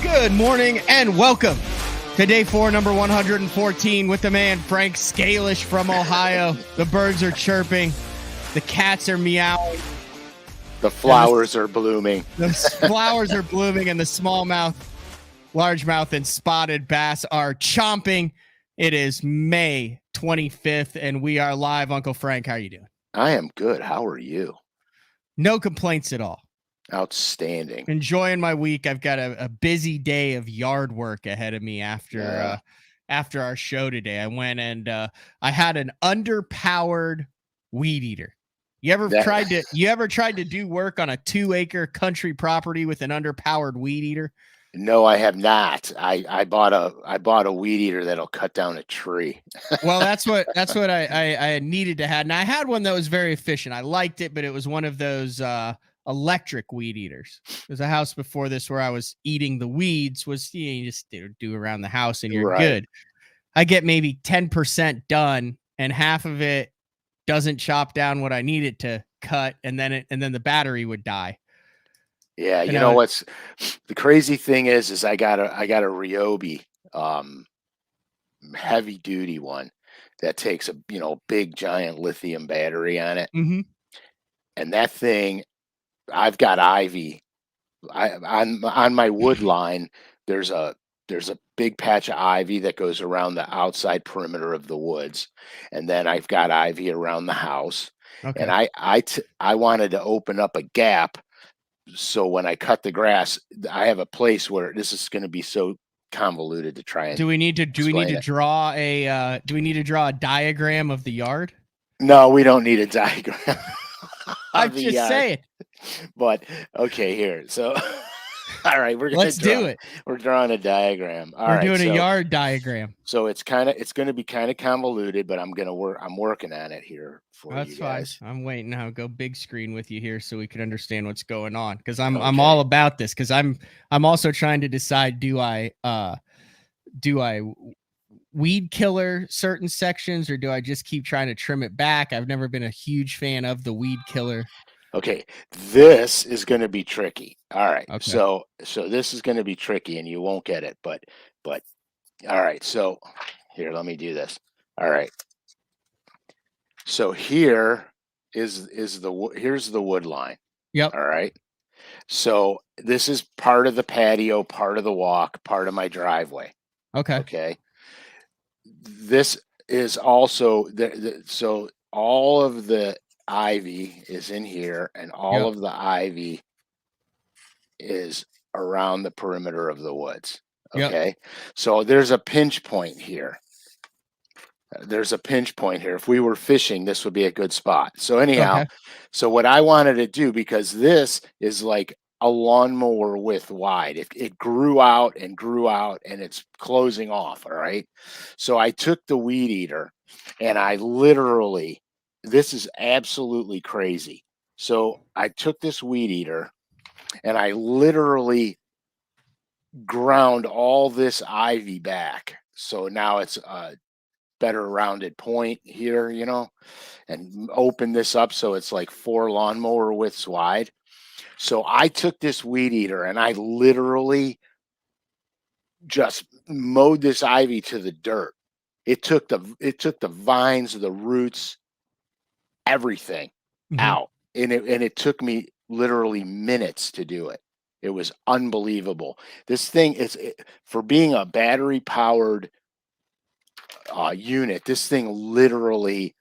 Good morning and welcome to day 4, number 114 with the man Frank Scalish from Ohio. The birds are chirping. The cats are meowing. The flowers are blooming. The flowers are blooming and the smallmouth, largemouth, and spotted bass are chomping. It is May 25th and we are live. Uncle Frank, how are you doing? I am good. How are you? No complaints at all. Outstanding. Enjoying my week. I've got a busy day of yard work ahead of me after our show today. I went and I had an underpowered weed eater. You ever tried to do work on a 2-acre country property with an underpowered weed eater? No, I have not. I bought a weed eater that'll cut down a tree. Well, that's what I needed to have. And I had one that was very efficient. I liked it, but it was one of those electric weed eaters. There's a house before this where I was eating the weeds. You just do around the house and you're good. I get maybe 10% done, and half of it doesn't chop down what I need it to cut, and then the battery would die. Yeah, you know what's the crazy thing is I got a Ryobi heavy duty one that takes a big giant lithium battery on it. Mm-hmm. And that thing, I've got ivy. On my wood line, there's a big patch of ivy that goes around the outside perimeter of the woods, and then I've got ivy around the house. Okay. And I wanted to open up a gap, so when I cut the grass, I have a place where this is going to be so convoluted to try and. Do we need to draw a diagram of the yard? No, we don't need a diagram. I'm just saying. But okay, here. So all right, let's do it. We're drawing a diagram. We're doing a yard diagram. So it's going to be kind of convoluted, but I'm working on it here for you guys. That's fine. I'm waiting. I'll go big screen with you here so we can understand what's going on, because I'm all about this, because I'm also trying to decide, do I weed killer certain sections, or do I just keep trying to trim it back? I've never been a huge fan of the weed killer. Okay, this is going to be tricky. All right, okay. So this is going to be tricky, and you won't get it. But all right. So here, let me do this. All right. So here's the wood line. Yep. All right. So this is part of the patio, part of the walk, part of my driveway. Okay. Okay. This is also so all of the ivy is in here, and all of the ivy is around the perimeter of the woods. Okay. So there's a pinch point here. If we were fishing, this would be a good spot. So anyhow, so what I wanted to do, because this is like a lawnmower width wide. It grew out and grew out, and it's closing off. All right. So I took the weed eater, and I literally, this is absolutely crazy. So I took this weed eater, and I literally ground all this ivy back. So now it's a better rounded point here, and open this up so it's like 4 lawnmower widths wide. So I took this weed eater, and I literally just mowed this ivy to the dirt. It took the vines, the roots, everything out. And it took me literally minutes to do it. It was unbelievable. This thing for being a battery powered unit, this thing literally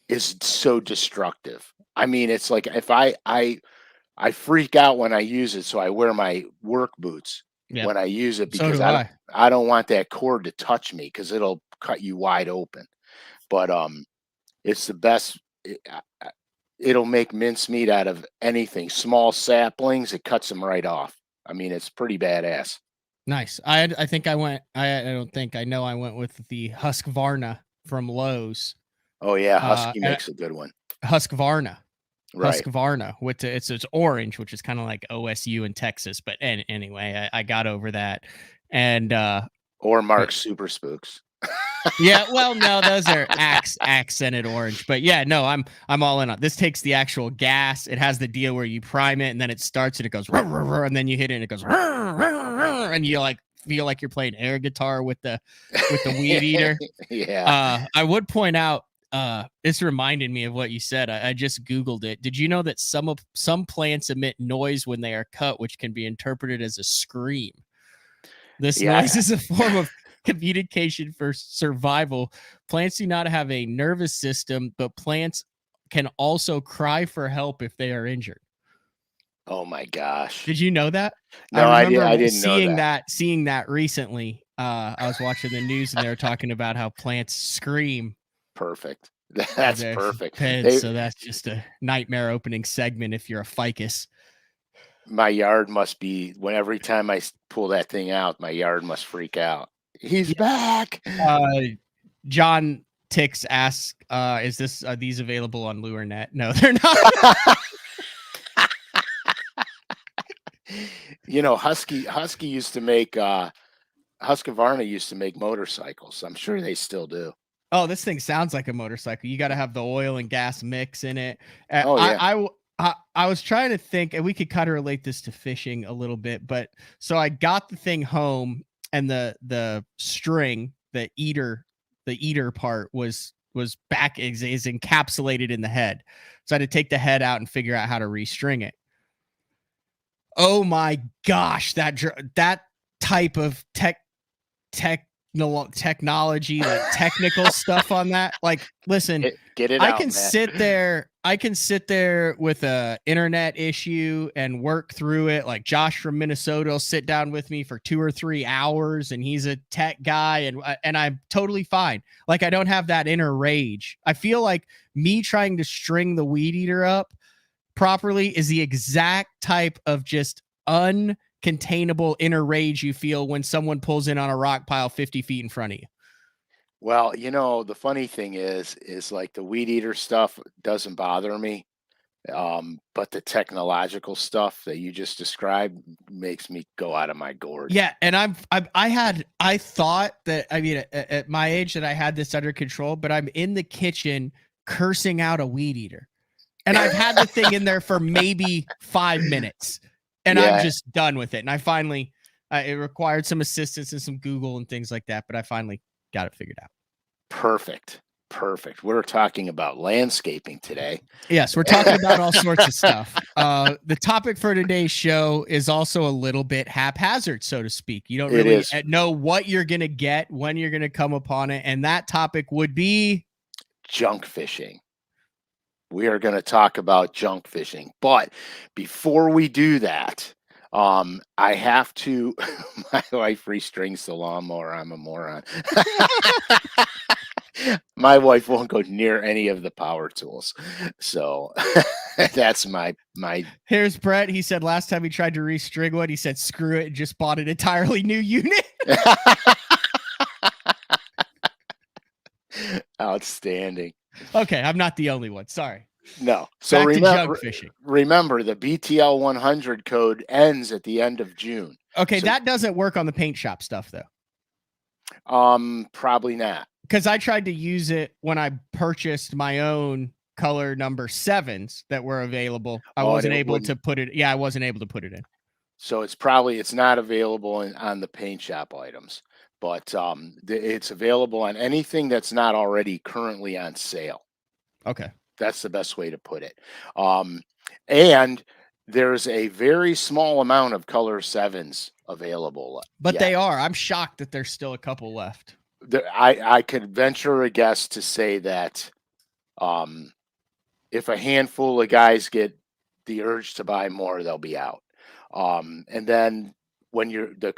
is so destructive. I mean, it's like if I freak out when I use it, so I wear my work boots when I use it, because I don't want that cord to touch me, because it'll cut you wide open. But it's the best. It'll make mincemeat out of anything. Small saplings, it cuts them right off. I mean, it's pretty badass. Nice. I think I went. I know I went with the Husqvarna from Lowe's. Oh yeah, Husky makes a good one. Husqvarna. Right. Husqvarna with it's orange, which is kind of like OSU in Texas. But anyway, I got over that, and or Mark's Super Spooks. Yeah, well, no, those are accented orange, but yeah, no, I'm all in on this. Takes the actual gas. It has the deal where you prime it and then it starts and it goes, and then you hit it and it goes, and you like feel like you're playing air guitar with the weed eater. Yeah. I would point out, this reminded me of what you said. I just Googled it. Did you know that some plants emit noise when they are cut, which can be interpreted as a scream? This noise Yeah. is a form of communication for survival. Plants do not have a nervous system, but plants can also cry for help if they are injured. Oh my gosh. Did you know that? I No, remember I didn't know seeing that. that recently. I was watching the news and they were talking about how plants scream Perfect. as That's they're perfect. fed. They So that's just a nightmare opening segment if you're a ficus. My yard must be when every time pull that thing out, my yard must freak out. He's Yeah. back. John Tix asks, "Is this are these available on LureNet?" No, they're not. You know, Husky used to make Husqvarna used to make motorcycles. I'm sure they still do. Oh, this thing sounds like a motorcycle. You got to have the oil and gas mix in it. Uh, Oh I, yeah. I, w- I was trying to think, and we could kind of relate this to fishing a little bit, but so I got the thing home, and the string, the eater part was back is encapsulated in the head. So I had to take the head out and figure out how to restring it. Oh my gosh, that type of technology, like technical stuff on that. Like, listen, Get it I out, can man. sit there. I can sit there with a internet issue and work through it. Like Josh from Minnesota will sit down with me for 2 or 3 hours, and he's a tech guy, and I'm totally fine. Like I don't have that inner rage. I feel like me trying to string the weed eater up properly is the exact type of just uncontainable inner rage you feel when someone pulls in on a rock pile 50 feet in front of you. Well, you know, the funny thing is like the weed eater stuff doesn't bother me. But the technological stuff that you just described makes me go out of my gourd. Yeah, and I thought that, I mean, at my age that I had this under control, but I'm in the kitchen cursing out a weed eater. And I've had the thing in there for maybe 5 minutes, and I'm Yeah, just done with it. And I finally, it required some assistance and some Google and things like that, but I finally got it figured out. perfect. Perfect. We're talking about landscaping today. Yes, we're talking about all sorts of stuff. The topic for today's show is also a little bit haphazard, so to speak. You don't It really is know what you're going to get, when you're going to come upon it. And that topic would be junk fishing. We are going to talk about junk fishing. But before we do that, I have to my wife restrings the lawnmower. I'm a moron. My wife won't go near any of the power tools. So that's my Here's Brett. He said last time he tried to restring one, he said, screw it, and just bought an entirely new unit. outstanding. Okay, I'm not the only one. Sorry. No. So Back to junk fishing. remember the BTL 100 code ends at the end of June. Okay, So, that doesn't work on the paint shop stuff though. probably not. Because I tried to use it when I purchased my own color number 7s that were available. I wasn't able to put it. Yeah, I wasn't able to put it in. So it's not available on the paint shop items, but it's available on anything that's not already currently on sale. Okay. That's the best way to put it. And there's a very small amount of color 7s available. But yet. they are. I'm shocked that there's still a couple left. I could venture a guess to say that if a handful of guys get the urge to buy more, they'll be out. And then when the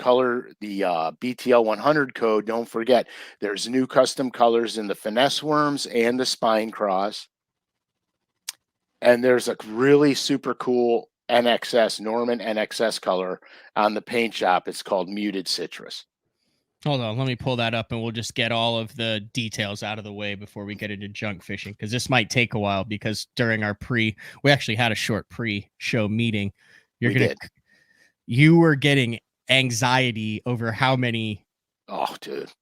BTL 100 code, don't forget there's new custom colors in the finesse worms and the spine cross. And there's a really super cool Norman NXS color on the paint shop. It's called Muted Citrus. Hold on, let me pull that up and we'll just get all of the details out of the way before we get into junk fishing, because this might take a while, because during our we actually had a short pre-show meeting. You were getting anxiety over how many Oh, dude.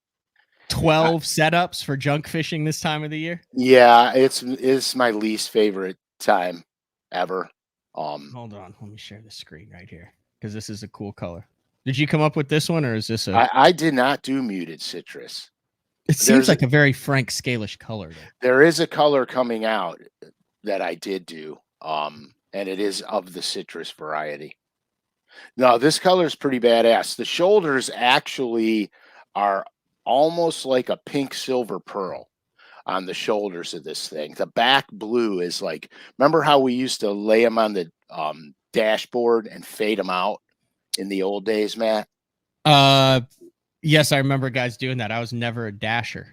12 setups for junk fishing this time of the year? Yeah, it's my least favorite time ever. Hold on, let me share the screen right here because this is a cool color. Did you come up with this one, or is this a? I did not do muted citrus. It seems like a very Frank Scalish color, though. There is a color coming out that I did do, and it is of the citrus variety. No, this color is pretty badass. The shoulders actually are almost like a pink silver pearl on the shoulders of this thing. The back blue is like, remember how we used to lay them on the dashboard and fade them out in the old days, Matt? Yes, I remember guys doing that. I was never a dasher.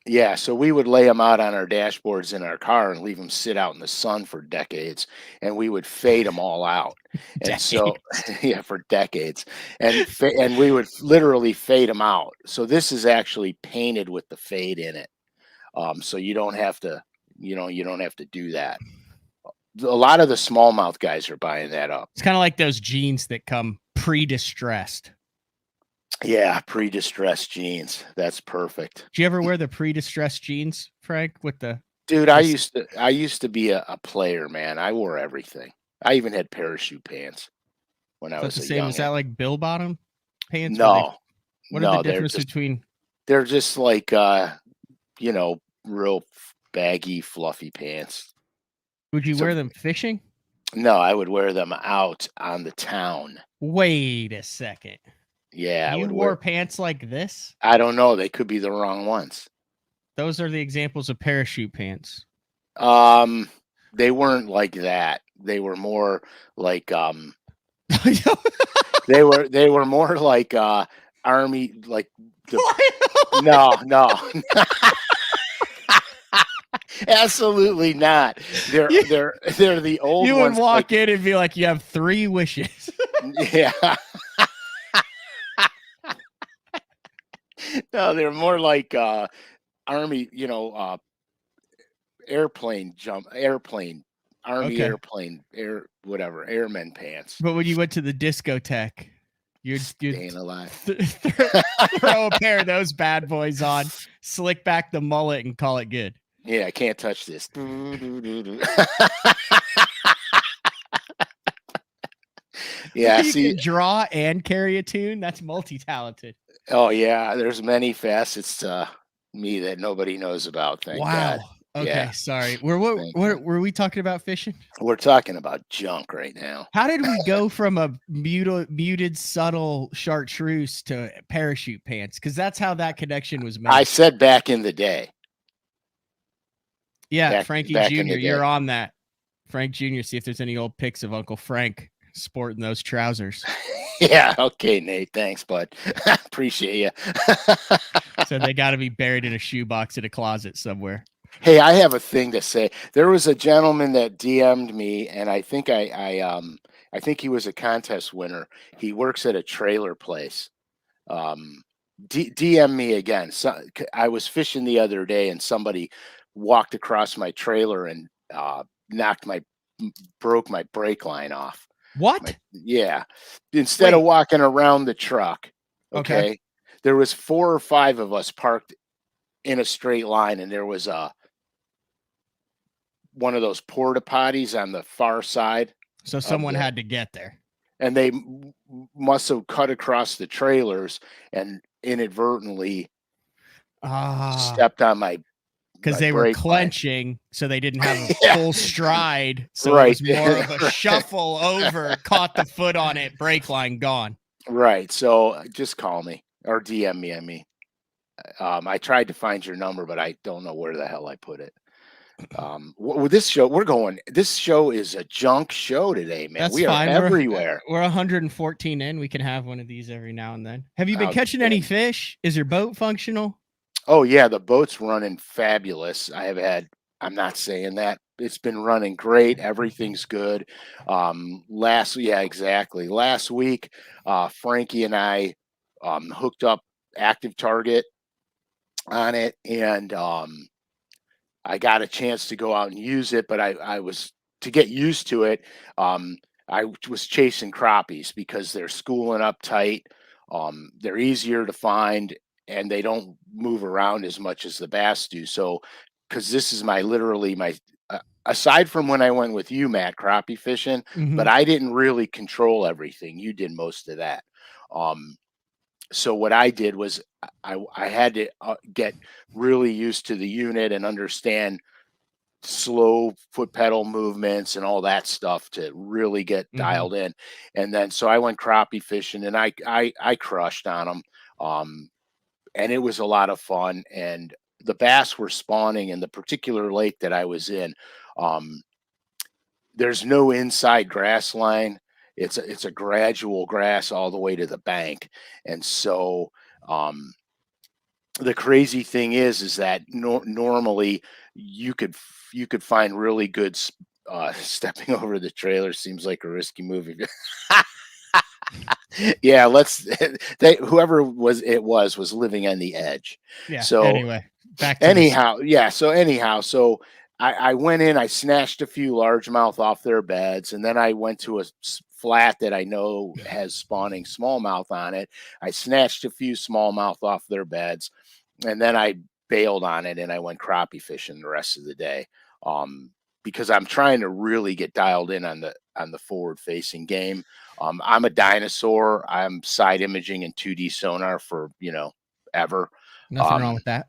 Yeah, so we would lay them out on our dashboards in our car and leave them sit out in the sun for decades, and we would fade them all out. And so, yeah, for decades, and we would literally fade them out. So this is actually painted with the fade in it, so you don't have to, you don't have to do that. A lot of the smallmouth guys are buying that up. It's kind of like those jeans that come pre-distressed. Yeah, pre-distressed jeans. That's perfect. Do you ever wear the pre-distressed jeans, Frank? With the dude, I used to be a player, man. I wore everything. I even had parachute pants when I was the a same. young. Is that like bill bottom pants? No, what are the difference between? They're just like real baggy, fluffy pants. Would you wear them fishing? No, I would wear them out on the town. Wait a second. Yeah, you wore pants like this? I don't know. They could be the wrong ones. Those are the examples of parachute pants. They weren't like that. They were more like they were more like army, like no. Absolutely not. They're the old ones. You would walk in and be like, you have 3 wishes. Yeah. No, they're more like army, airplane, army airplane, whatever, airman pants. But when you went to the discotheque, you'd staying alive. Throw a pair of those bad boys on, slick back the mullet, and call it good. Yeah, I can't touch this. Yeah, you can draw and carry a tune. That's multi-talented. Oh yeah, there's many facets to me that nobody knows about. Thank God. Okay, yeah. Sorry. Were we talking about fishing? We're talking about junk right now. How did we go from a muted, subtle chartreuse to parachute pants? Because that's how that connection was made. I said back in the day. Yeah, Frankie Jr., you're on that. Frank Jr., see if there's any old pics of Uncle Frank sporting those trousers. Yeah, okay, Nate. Thanks, bud. Appreciate you. So they got to be buried in a shoebox in a closet somewhere. Hey, I have a thing to say. There was a gentleman that DM'd me, and I think I think he was a contest winner. He works at a trailer place. DM me again. So, I was fishing the other day, and somebody walked across my trailer and broke my brake line off. What? Yeah. Instead of walking around the truck, okay, there was 4 or 5 of us parked in a straight line, and there was one of those porta potties on the far side. So someone had to get there. And they must have cut across the trailers and inadvertently stepped on my because they were clenching, so they didn't have a full stride. So it was more of a shuffle over, caught the foot on it, brake line gone. Right. So just call me or DM me. I mean, I tried to find your number, but I don't know where the hell I put it. With this show, this show is a junk show today, man. That's we are everywhere. We're 114 in. We can have one of these every now and then. Have you been catching any fish? Is your boat functional? Oh yeah, the boat's running fabulous. I'm not saying that. It's been running great. Everything's good. Last week, Frankie and I hooked up Active Target on it, and I got a chance to go out and use it, but I was to get used to it. I was chasing crappies because they're schooling up tight. They're easier to find, and they don't move around as much as the bass do. So, because this is literally my aside from when I went with you, Matt, crappie fishing, Hmm. but I didn't really control everything. You did most of that. Um, so what I did was I had to get really used to the unit and understand slow foot pedal movements and all that stuff to really get Hmm. dialed in. And then so I went crappie fishing and I crushed on them. Um, and it was a lot of fun. And the bass were spawning in the particular lake that I was in. Um, there's no inside grass line. It's a gradual grass all the way to the bank. And so um the crazy thing is that normally you could find really good stepping over the trailer seems like a risky movie. Yeah, let's they whoever was living on the edge. Yeah. So Anyway, back to this. anyhow, so I went in, I snatched a few largemouth off their beds, and then I went to a flat that I know has spawning smallmouth on it. I snatched a few smallmouth off their beds, and then I bailed on it and I went crappie fishing the rest of the day. Um, because I'm trying to really get dialed in on the forward facing game. I'm a dinosaur. I'm side imaging in 2D sonar for ever. Nothing wrong Um, with that.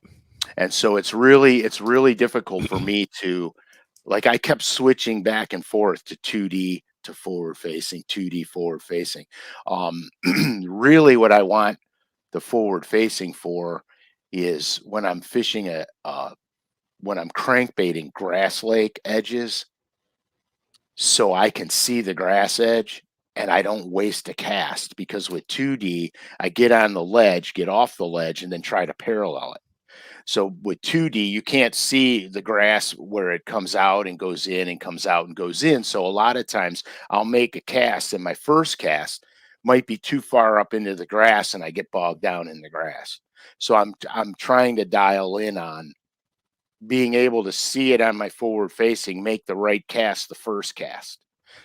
and so it's really difficult for me to like I kept switching back and forth to 2D to forward facing, 2D forward facing. Really what I want the forward facing for is when I'm fishing when I'm crankbaiting grass lake edges so I can see the grass edge and I don't waste a cast because with 2D I get on the ledge, get off the ledge and then try to parallel it. So with 2D, you can't see the grass where it comes out and goes in and comes out and goes in. So a lot of times I'll make a cast and my first cast might be too far up into the grass and I get bogged down in the grass. So I'm trying to dial in on being able to see it on my forward facing, make the right cast the first cast.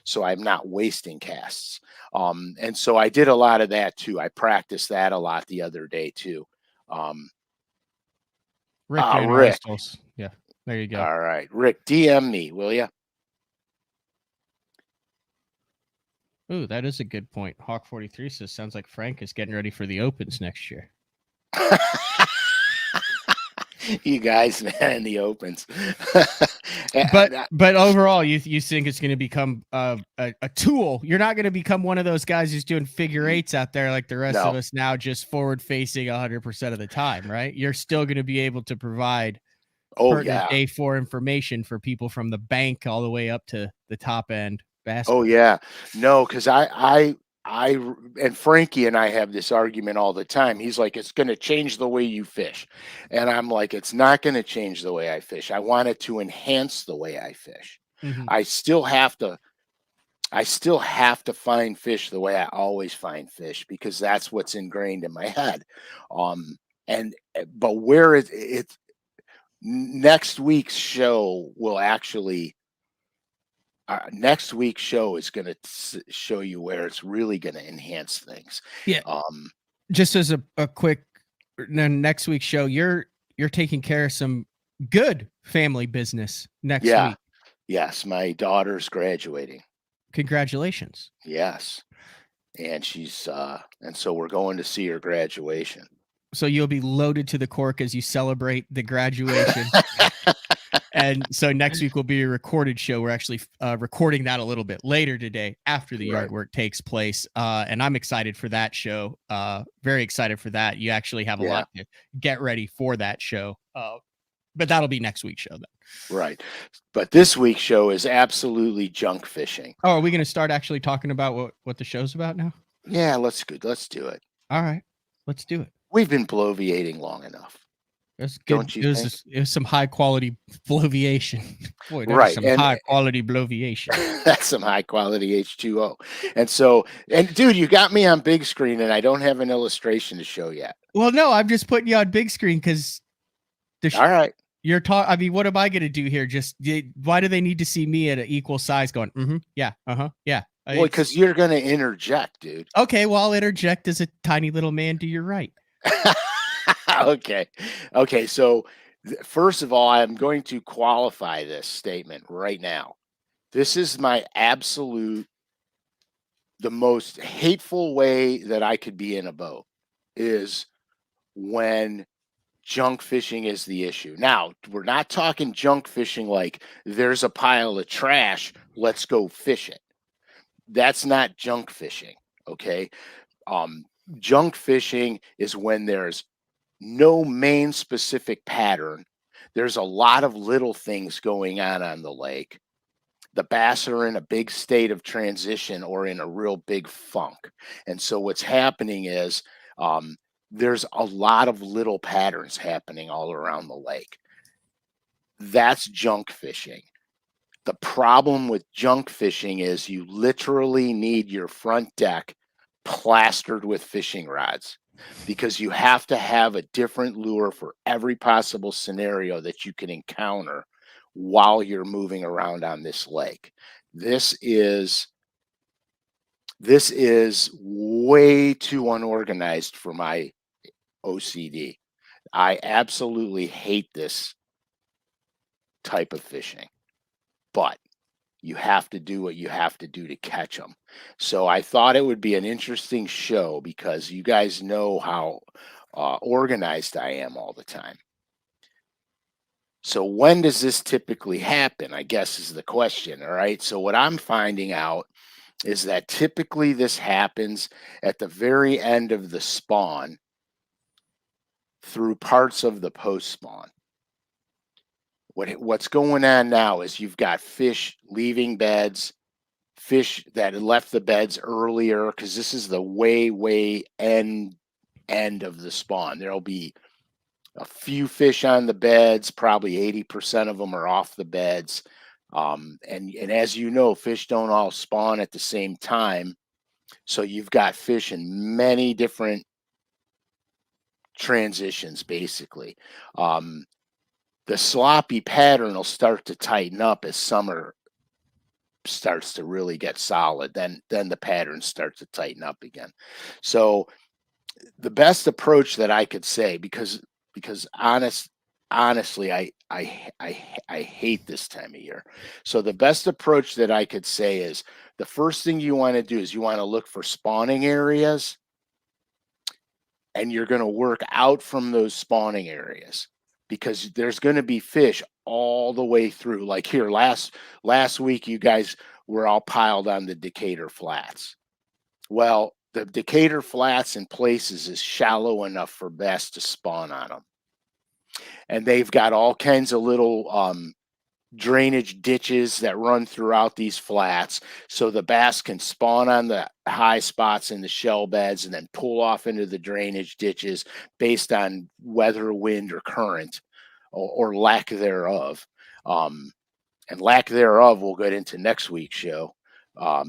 So I'm not wasting casts. And so I did a lot of that too. I practiced that a lot the other day too. Um, Rick, you're in Rick. Aristotle's. Yeah. There you go. All right, Rick, DM me, will you? Ooh, that is a good point. Hawk 43 says sounds like Frank is getting ready for the opens next year. You guys, man, in the opens. But overall, you think it's going to become a tool. You're not going to become one of those guys who's doing figure eights out there like the rest of No. us now, just forward facing 100% of the time, right? You're still going to be able to provide pertinent day 4 information for people from the bank all the way up to the top end bass. Oh yeah, no, because I and Frankie and I have this argument all the time. He's like, it's going to change the way you fish, and I'm like, it's not going to change the way I fish. I want it to enhance the way I fish. Mm-hmm. I still have to find fish the way I always find fish because that's what's ingrained in my head. But where it's next week's show will actually next week's show is going to show you where it's really going to enhance things. Yeah. Just as a quick next week's show, you're taking care of some good family business next week. Yes, my daughter's graduating. Congratulations. Yes. And she's and so we're going to see her graduation. So you'll be loaded to the cork as you celebrate the graduation. And so next week will be a recorded show. We're actually recording that a little bit later today after the yard work takes place. And I'm excited for that show. Very excited for that. You actually have a lot to get ready for that show. But that'll be next week's show then. Right. But this week's show is absolutely junk fishing. Oh, are we going to start actually talking about what the show's about now? Yeah, let's do it. All right. Let's do it. We've been bloviating long enough. That's good. Don't you think? It was some high quality bloviation. Boy, right. Some high quality bloviation. That's some high quality H2O. And dude, you got me on big screen and I don't have an illustration to show yet. Well, no, I'm just putting you on big screen because all right. You're talking. I mean, what am I going to do here? Why do they need to see me at an equal size going, yeah, yeah. Well, because you're going to interject, dude. Okay, well, I'll interject as a tiny little man to your right. Okay. Okay. So, first of all, I'm going to qualify this statement right now. This is my absolute, the most hateful way that I could be in a boat is when junk fishing is the issue. Now, we're not talking junk fishing like there's a pile of trash, let's go fish it. That's not junk fishing, okay? Um, Junk fishing is when there's no main specific pattern. There's a lot of little things going on the lake. The bass are in a big state of transition or in a real big funk. And so what's happening is um, there's a lot of little patterns happening all around the lake. That's junk fishing. The problem with junk fishing is you literally need your front deck plastered with fishing rods because you have to have a different lure for every possible scenario that you can encounter while you're moving around on this lake. This is way too unorganized for my OCD. I absolutely hate this type of fishing. But you have to do what you have to do to catch them. So I thought it would be an interesting show because you guys know how organized I am all the time. So when does this typically happen? I guess is the question. All right. So what I'm finding out is that typically this happens at the very end of the spawn through parts of the post spawn. What's going on now is you've got fish leaving beds, fish that had left the beds earlier, because this is the way end of the spawn. There'll be a few fish on the beds, probably 80% of them are off the beds. And as you know, fish don't all spawn at the same time. So you've got fish in many different transitions, basically. The sloppy pattern will start to tighten up as summer starts to really get solid. Then the patterns start to tighten up again. So the best approach that I could say, because honestly, I hate this time of year. So the best approach that I could say is the first thing you want to do is you want to look for spawning areas, and you're going to work out from those spawning areas because there's going to be fish all the way through. Like here last week, you guys were all piled on the Decatur Flats. Well, the Decatur Flats in places is shallow enough for bass to spawn on them. And they've got all kinds of little drainage ditches that run throughout these flats. So the bass can spawn on the high spots in the shell beds and then pull off into the drainage ditches based on weather, wind, or current or lack thereof. And lack thereof will get into next week's show.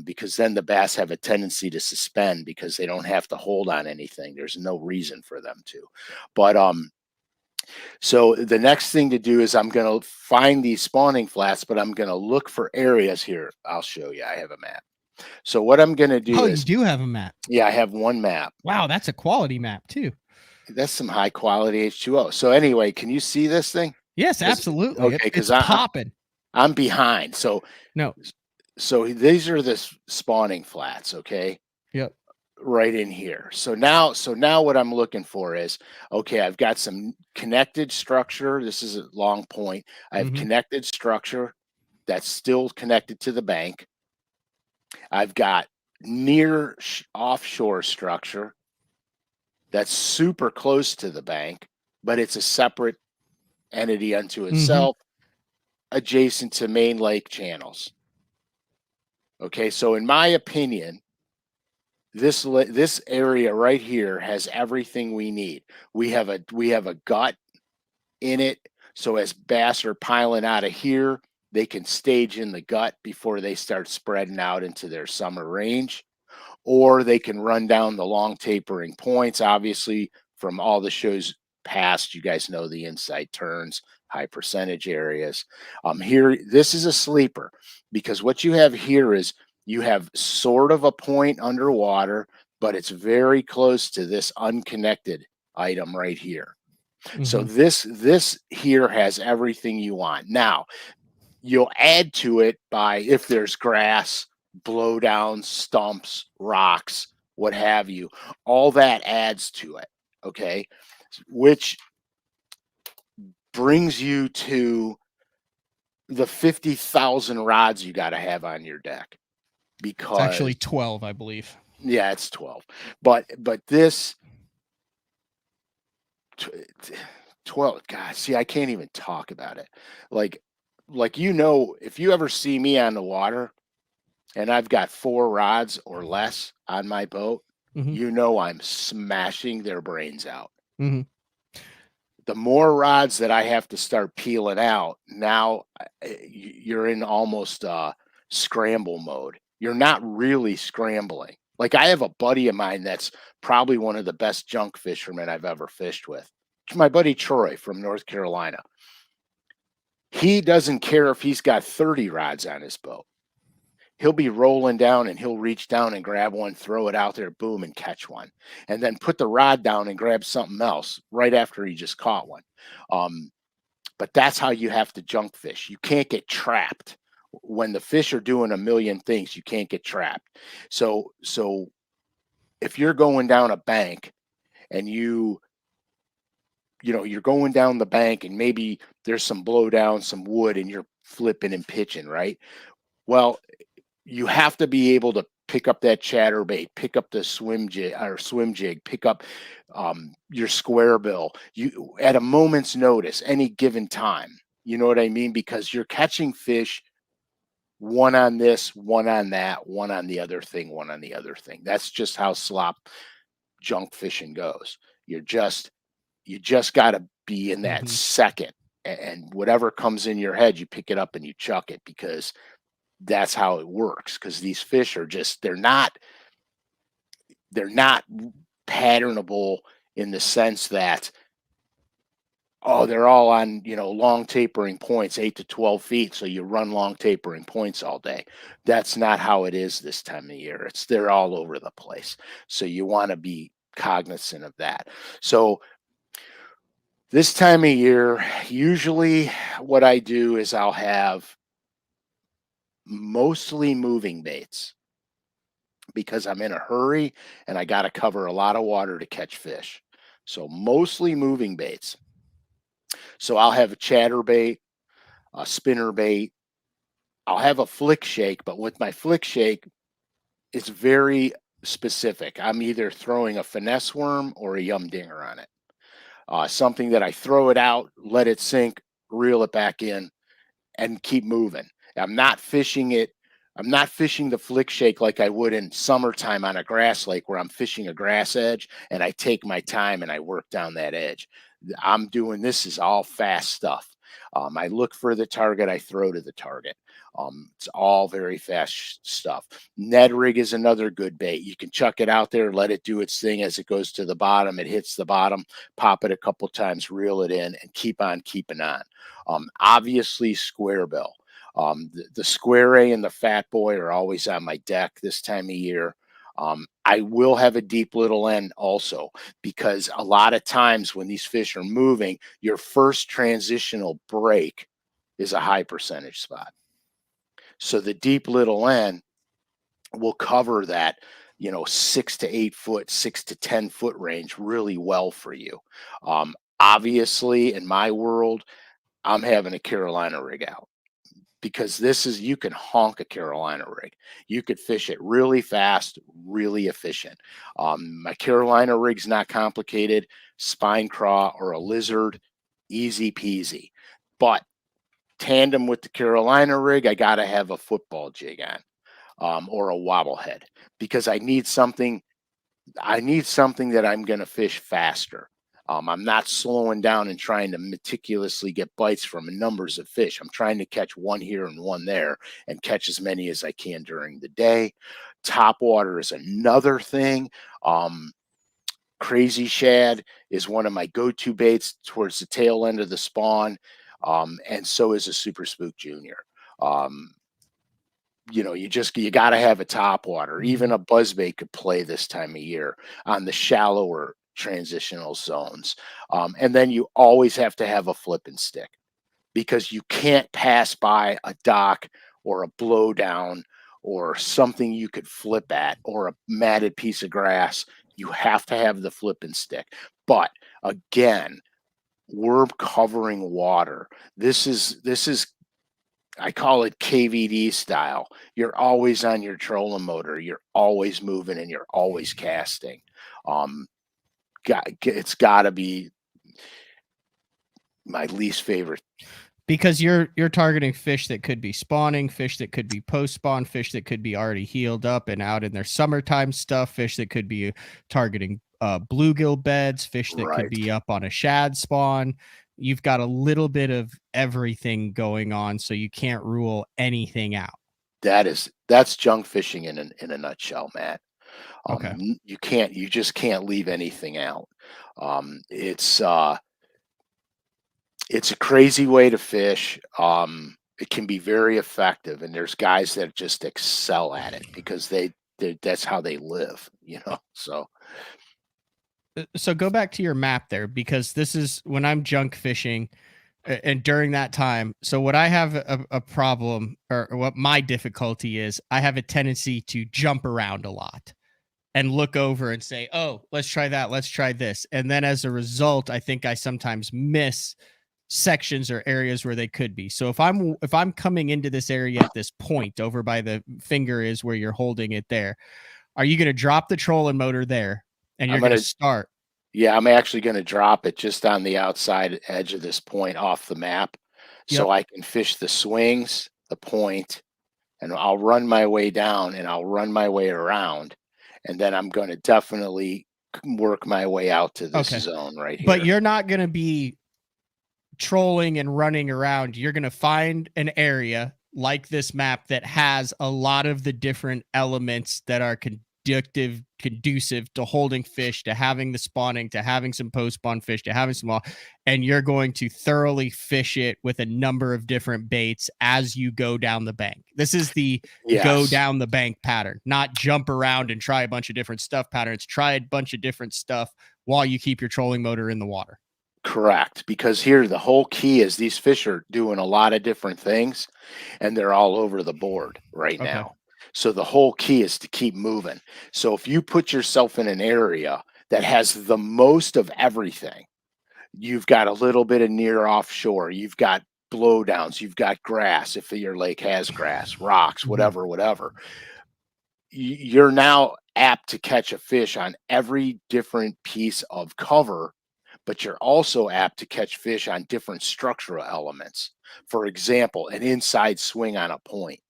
Because then the bass have a tendency to suspend because they don't have to hold on anything. There's no reason for them to. But so the next thing to do is I'm going to find these spawning flats, but I'm going to look for areas here. I'll show you. I have a map. So what I'm going to do is, you do have a map. Yeah, I have one map. Wow, that's a quality map too. That's some high quality H2O. So anyway, can you see this thing? Yes, absolutely. Okay, because it's popping. I'm behind. So no. So these are the spawning flats, okay? Yep. Right in here. So now what I'm looking for is, okay, I've got some connected structure. This is a long point. I have connected structure that's still connected to the bank. I've got near offshore structure that's super close to the bank, but it's a separate entity unto itself, adjacent to main lake channels. Okay, so in my opinion, this area right here has everything we need. We have a gut in it, so as bass are piling out of here, they can stage in the gut before they start spreading out into their summer range, or they can run down the long tapering points. Obviously, from all the shows past, you guys know the inside turns, high percentage areas. Here, this is a sleeper because what you have here is you have sort of a point underwater, but it's very close to this unconnected item right here. So Mm-hmm. this here has everything you want. Now, you'll add to it by if there's grass, blowdowns, stumps, rocks, what have you. All that adds to it, okay? Which brings you to the 50,000 rods you got to have on your deck It's actually because 12, I believe. yeah, it's 12. But this 12, God, see, I can't even talk about it. Like if you ever see me on the water and I've got 4 rods or less on my boat, Mm-hmm. I'm smashing their brains out. Mm-hmm. The more rods that I have to start peeling out, now you're in almost scramble mode. You're not really scrambling. Like I have a buddy of mine that's probably one of the best junk fishermen I've ever fished with. It's my buddy Troy from North Carolina. He doesn't care if he's got 30 rods on his boat. He'll be rolling down and he'll reach down and grab one, throw it out there, boom, and catch one. And then put the rod down and grab something else right after he just caught one. But that's how you have to junk fish. You can't get trapped. When the fish are doing a million things, you can't get trapped. So if you're going down a bank and you're going down the bank and maybe there's some blowdown, some wood, and you're flipping and pitching, right? Well, you have to be able to pick up that chatterbait, pick up the swim jig, pick up your square bill. You at a moment's notice, any given time. You know what I mean? Because you're catching fish, one on this, one on that, one on the other thing, one on the other thing. That's just how slop junk fishing goes. You just got to be in that Mm-hmm. second, and whatever comes in your head, you pick it up and you chuck it because that's how it works. Because these fish are just they're not patternable in the sense that they're all on long tapering points, 8 to 12 feet, so you run long tapering points all day. That's not how it is this time of year. They're all over the place, so you want to be cognizant of that. So this time of year, usually what I do is I'll have mostly moving baits because I'm in a hurry and I got to cover a lot of water to catch fish. So mostly moving baits. So I'll have a chatterbait, a spinner bait. I'll have a flick shake, but with my flick shake, it's very specific. I'm either throwing a finesse worm or a yum dinger on it. Something that I throw it out, let it sink, reel it back in, and keep moving. I'm not fishing it. I'm not fishing the flick shake like I would in summertime on a grass lake where I'm fishing a grass edge and I take my time and I work down that edge. I'm doing this is all fast stuff. I look for the target, I throw to the target. It's all very fast stuff. Ned rig is another good bait. You can chuck it out there, let it do its thing as it goes to the bottom. It hits the bottom, pop it a couple times, reel it in, and keep on keeping on. Obviously, square bill. The square A and the fat boy are always on my deck this time of year. I will have a deep little end also because a lot of times when these fish are moving, your first transitional break is a high percentage spot. So the deep little end will cover that, 6 to 8 foot, 6 to 10 foot range really well for you. Obviously, in my world, I'm having a Carolina rig out because you can honk a Carolina rig. You could fish it really fast, really efficient. My Carolina rig's not complicated. Spine craw or a lizard, easy peasy. But tandem with the Carolina rig, I got to have a football jig on or a wobble head because I need something that I'm going to fish faster. I'm not slowing down and trying to meticulously get bites from numbers of fish. I'm trying to catch one here and one there and catch as many as I can during the day. Top water is another thing. Crazy shad is one of my go-to baits towards the tail end of the spawn. And so is a super spook junior. You got to have a top water. Mm-hmm. Even a buzzbait could play this time of year on the shallower transitional zones. And then you always have to have a flipping stick, because you can't pass by a dock or a blowdown or something you could flip at, or a matted piece of grass. You have to have the flipping stick. But again, we're covering water. This is I call it KVD style. You're always on your trolling motor. You're always moving and you're always casting. It's got to be my least favorite, because you're targeting fish that could be spawning, fish that could be post spawn, fish that could be already healed up and out in their summertime stuff, fish that could be targeting bluegill beds, fish that could be up on a shad spawn. You've got a little bit of everything going on, so you can't rule anything out. That's junk fishing in a nutshell, Matt. Okay. You just can't leave anything out. It's a crazy way to fish. It can be very effective, and there's guys that just excel at it because that's how they live, So go back to your map there, because this is when I'm junk fishing and during that time. So what I have a problem, or what my difficulty is, I have a tendency to jump around a lot and look over and say, oh, let's try that, let's try this. And then as a result, I think I sometimes miss sections or areas where they could be. So if I'm coming into this area at this point over by the finger is where you're holding it there, are you going to drop the trolling motor there and you're going to start? Yeah, I'm actually going to drop it just on the outside edge of this point off the map, so I can fish the swings, the point, and I'll run my way down and I'll run my way around, and then I'm going to definitely work my way out to this zone right here. But you're not going to be trolling and running around. You're going to find an area like this map that has a lot of the different elements that are conducive to holding fish, to having the spawning, to having some post spawn fish, to having some, and you're going to thoroughly fish it with a number of different baits as you go down the bank. This is the go down the bank pattern, not jump around and try a bunch of different stuff patterns. Try a bunch of different stuff while you keep your trolling motor in the water. Correct, because here the whole key is these fish are doing a lot of different things, and they're all over the board right now. So the whole key is to keep moving. So if you put yourself in an area that has the most of everything, you've got a little bit of near offshore, you've got blowdowns, you've got grass, if your lake has grass, rocks, whatever, you're now apt to catch a fish on every different piece of cover, but you're also apt to catch fish on different structural elements. For example, an inside swing on a point.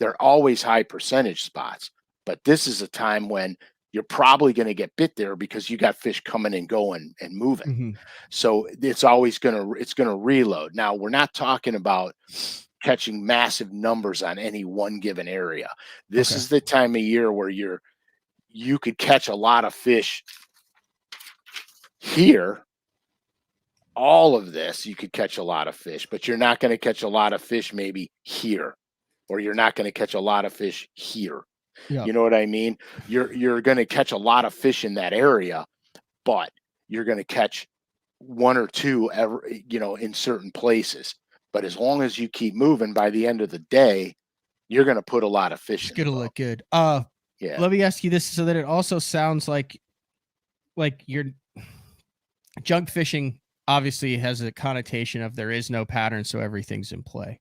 They're always high percentage spots, but this is a time when you're probably going to get bit there because you got fish coming and going and moving. So it's always going to reload. Now, we're not talking about catching massive numbers on any one given area. This is the time of year where you could catch a lot of fish here. All of this, you could catch a lot of fish, but you're not going to catch a lot of fish maybe here, or you're not going to catch a lot of fish here. You know what I mean? You're going to catch a lot of fish in that area, but you're going to catch one or two in certain places. But as long as you keep moving, by the end of the day, you're going to put a lot of fish. It's going to look good. Let me ask you this, so that it also sounds like you're junk fishing. Obviously has a connotation of there is no pattern, so everything's in play.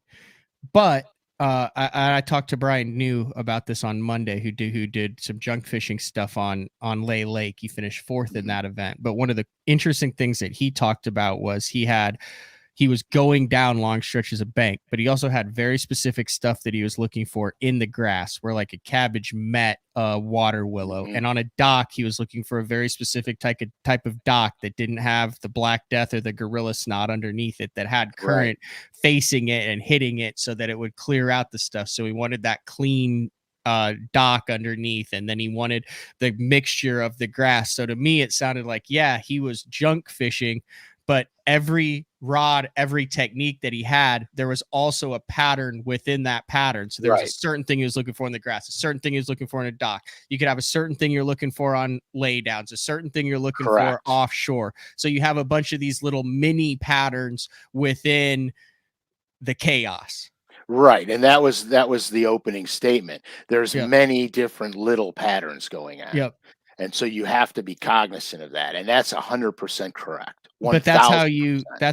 But I talked to Brian New about this on Monday, who did some junk fishing stuff on Lay Lake. He finished fourth in that event. But one of the interesting things that he talked about was he was going down long stretches of bank, but he also had very specific stuff that he was looking for in the grass, where like a cabbage met a water willow. And on a dock, he was looking for a very specific type of dock that didn't have the black death or the gorilla snot underneath it, that had current facing it and hitting it so that it would clear out the stuff. So he wanted that clean dock underneath, and then he wanted the mixture of the grass. So to me, it sounded like, he was junk fishing, but every rod, every technique that he had, there was also a pattern within that pattern. So there was a certain thing he was looking for in the grass, a certain thing he was looking for in a dock. You could have a certain thing you're looking for on laydowns, a certain thing you're looking for offshore. So you have a bunch of these little mini patterns within the chaos. Right. And that was the opening statement. There's many different little patterns going on. Yep. And so you have to be cognizant of that. And that's 100% correct. 1000%. But that's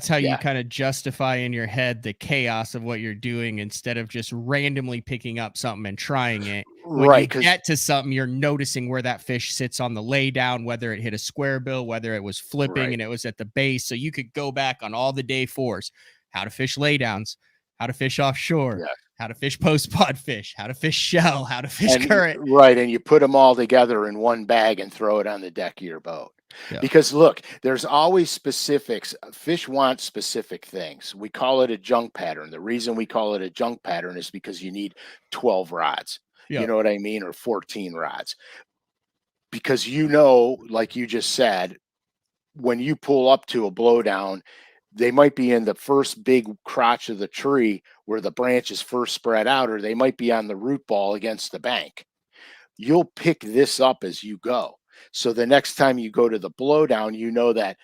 how you kind of justify in your head the chaos of what you're doing instead of just randomly picking up something and trying it. When you get to something, you're noticing where that fish sits on the laydown, whether it hit a square bill, whether it was flipping and it was at the base. So you could go back on all the day fours, how to fish laydowns, how to fish offshore, how to fish post-pod fish, how to fish shell, how to fish current. Right, and you put them all together in one bag and throw it on the deck of your boat. Yeah. Because look, there's always specifics. Fish want specific things. We call it a junk pattern. The reason we call it a junk pattern is because you need 12 rods. Yeah. You know what I mean? Or 14 rods. Because like you just said, when you pull up to a blowdown, they might be in the first big crotch of the tree where the branches first spread out, or they might be on the root ball against the bank. You'll pick this up as you go. So the next time you go to the blowdown, you know that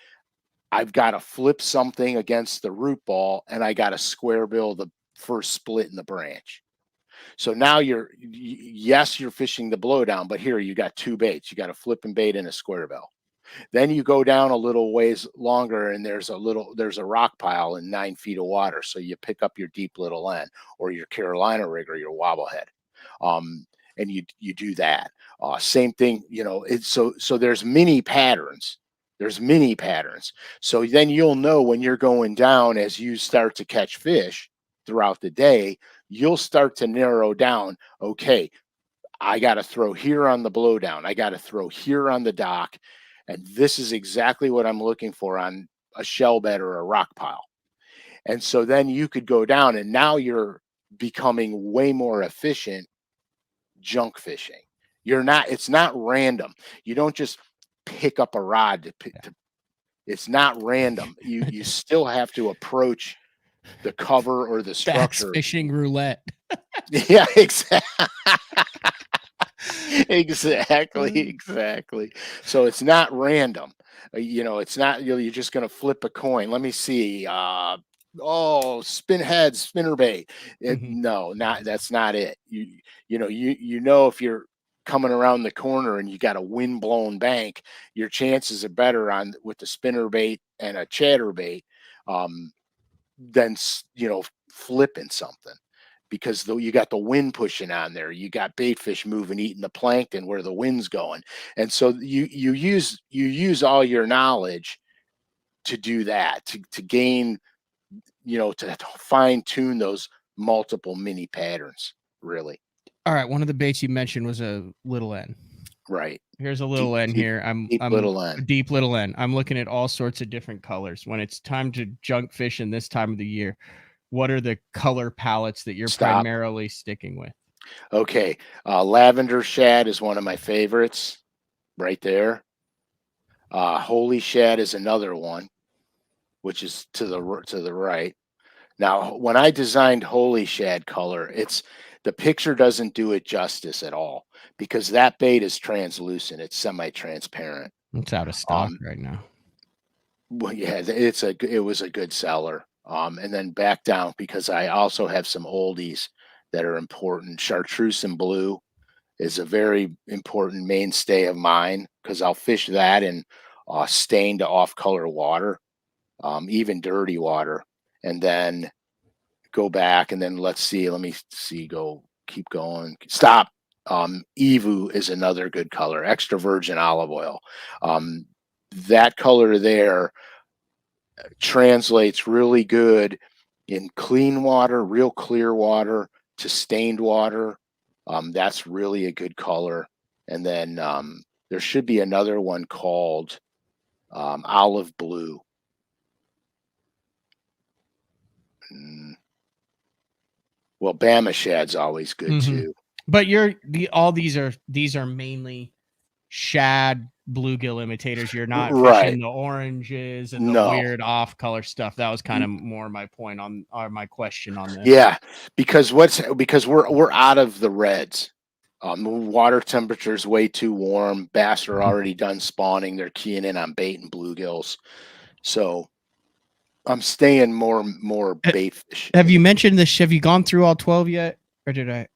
I've got to flip something against the root ball and I got to square bill the first split in the branch. So now you're fishing the blowdown, but here you got two baits. You got a flipping bait and a square bill. Then you go down a little ways longer and there's a rock pile in 9 feet of water. So you pick up your deep little end or your Carolina rig or your wobblehead. And you do that. Same thing, so there's mini patterns. There's mini patterns. So then you'll know when you're going down as you start to catch fish throughout the day, you'll start to narrow down, okay, I got to throw here on the blowdown. I got to throw here on the dock. And this is exactly what I'm looking for on a shell bed or a rock pile. And so then you could go down and now you're becoming way more efficient junk fishing. It's not random. You don't just pick up a rod it's not random. You still have to approach the cover or the structure. That's fishing roulette. Yeah, exactly. Exactly. So it's not random. It's not you're just going to flip a coin. Let me see. Spin head, spinner bait. No, that's not it. You know if you're coming around the corner and you got a wind blown bank, your chances are better with the spinner bait and a chatter bait than flipping something. Because you got the wind pushing on there, you got bait fish moving, eating the plankton where the wind's going, and so you use all your knowledge to do that, to gain, to fine tune those multiple mini patterns. Really. All right. One of the baits you mentioned was a little N. Right. Here's a little N here. I'm little N. Deep little N. I'm looking at all sorts of different colors. When it's time to junk fish in this time of the year, what are the color palettes that you're primarily sticking with? Okay. Lavender shad is one of my favorites right there. Holy shad is another one, which is to the right. Now, when I designed holy shad color, the picture doesn't do it justice at all because that bait is translucent. It's semi-transparent. It's out of stock right now. Well, yeah, it was a good seller. And then back down because I also have some oldies that are important. Chartreuse and blue is a very important mainstay of mine because I'll fish that in stained off color water, even dirty water, and then go back and then let me see, keep going. Stop. Evu is another good color, extra virgin olive oil. That color there translates really good in clean water, real clear water to stained water. That's really a good color. And then there should be another one called olive blue. Well, Bama shad's always good too. But all these are mainly shad bluegill imitators. You're not Right. fishing the oranges and the No. weird off color stuff. That was kind of more my point on, or my question on this. Yeah, because we're out of the reds. The water temperature is way too warm. Bass are already done spawning. They're keying in on bait and bluegills. So I'm staying more bait fish. Have you mentioned this? Have you gone through all 12 yet? Or did I?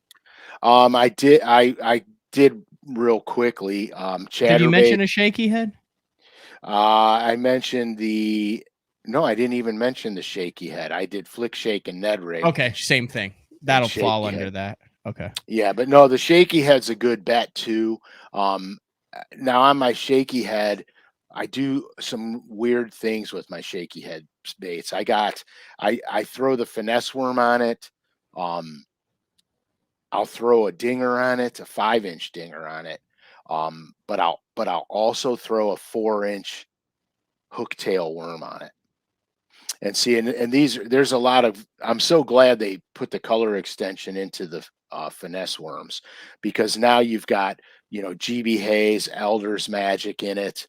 I did real quickly. Did you Chatterbait. mention a shaky head? I mentioned the no, I didn't even mention the shaky head. I did flick shake and Ned rig Okay, same thing. and That'll fall shaky under head. that. Okay. Yeah, but no, the shaky head's a good bet too. Um, Now on my shaky head, I do some weird things with my shaky head baits. I throw the finesse worm on it. Um, I'll throw a dinger on it, a 5-inch dinger on it. But I'll also throw a 4-inch hooktail worm on it. And see, and these there's a lot of. I'm so glad they put the color extension into the finesse worms, because now you've got GB Hayes, Elder's Magic in it,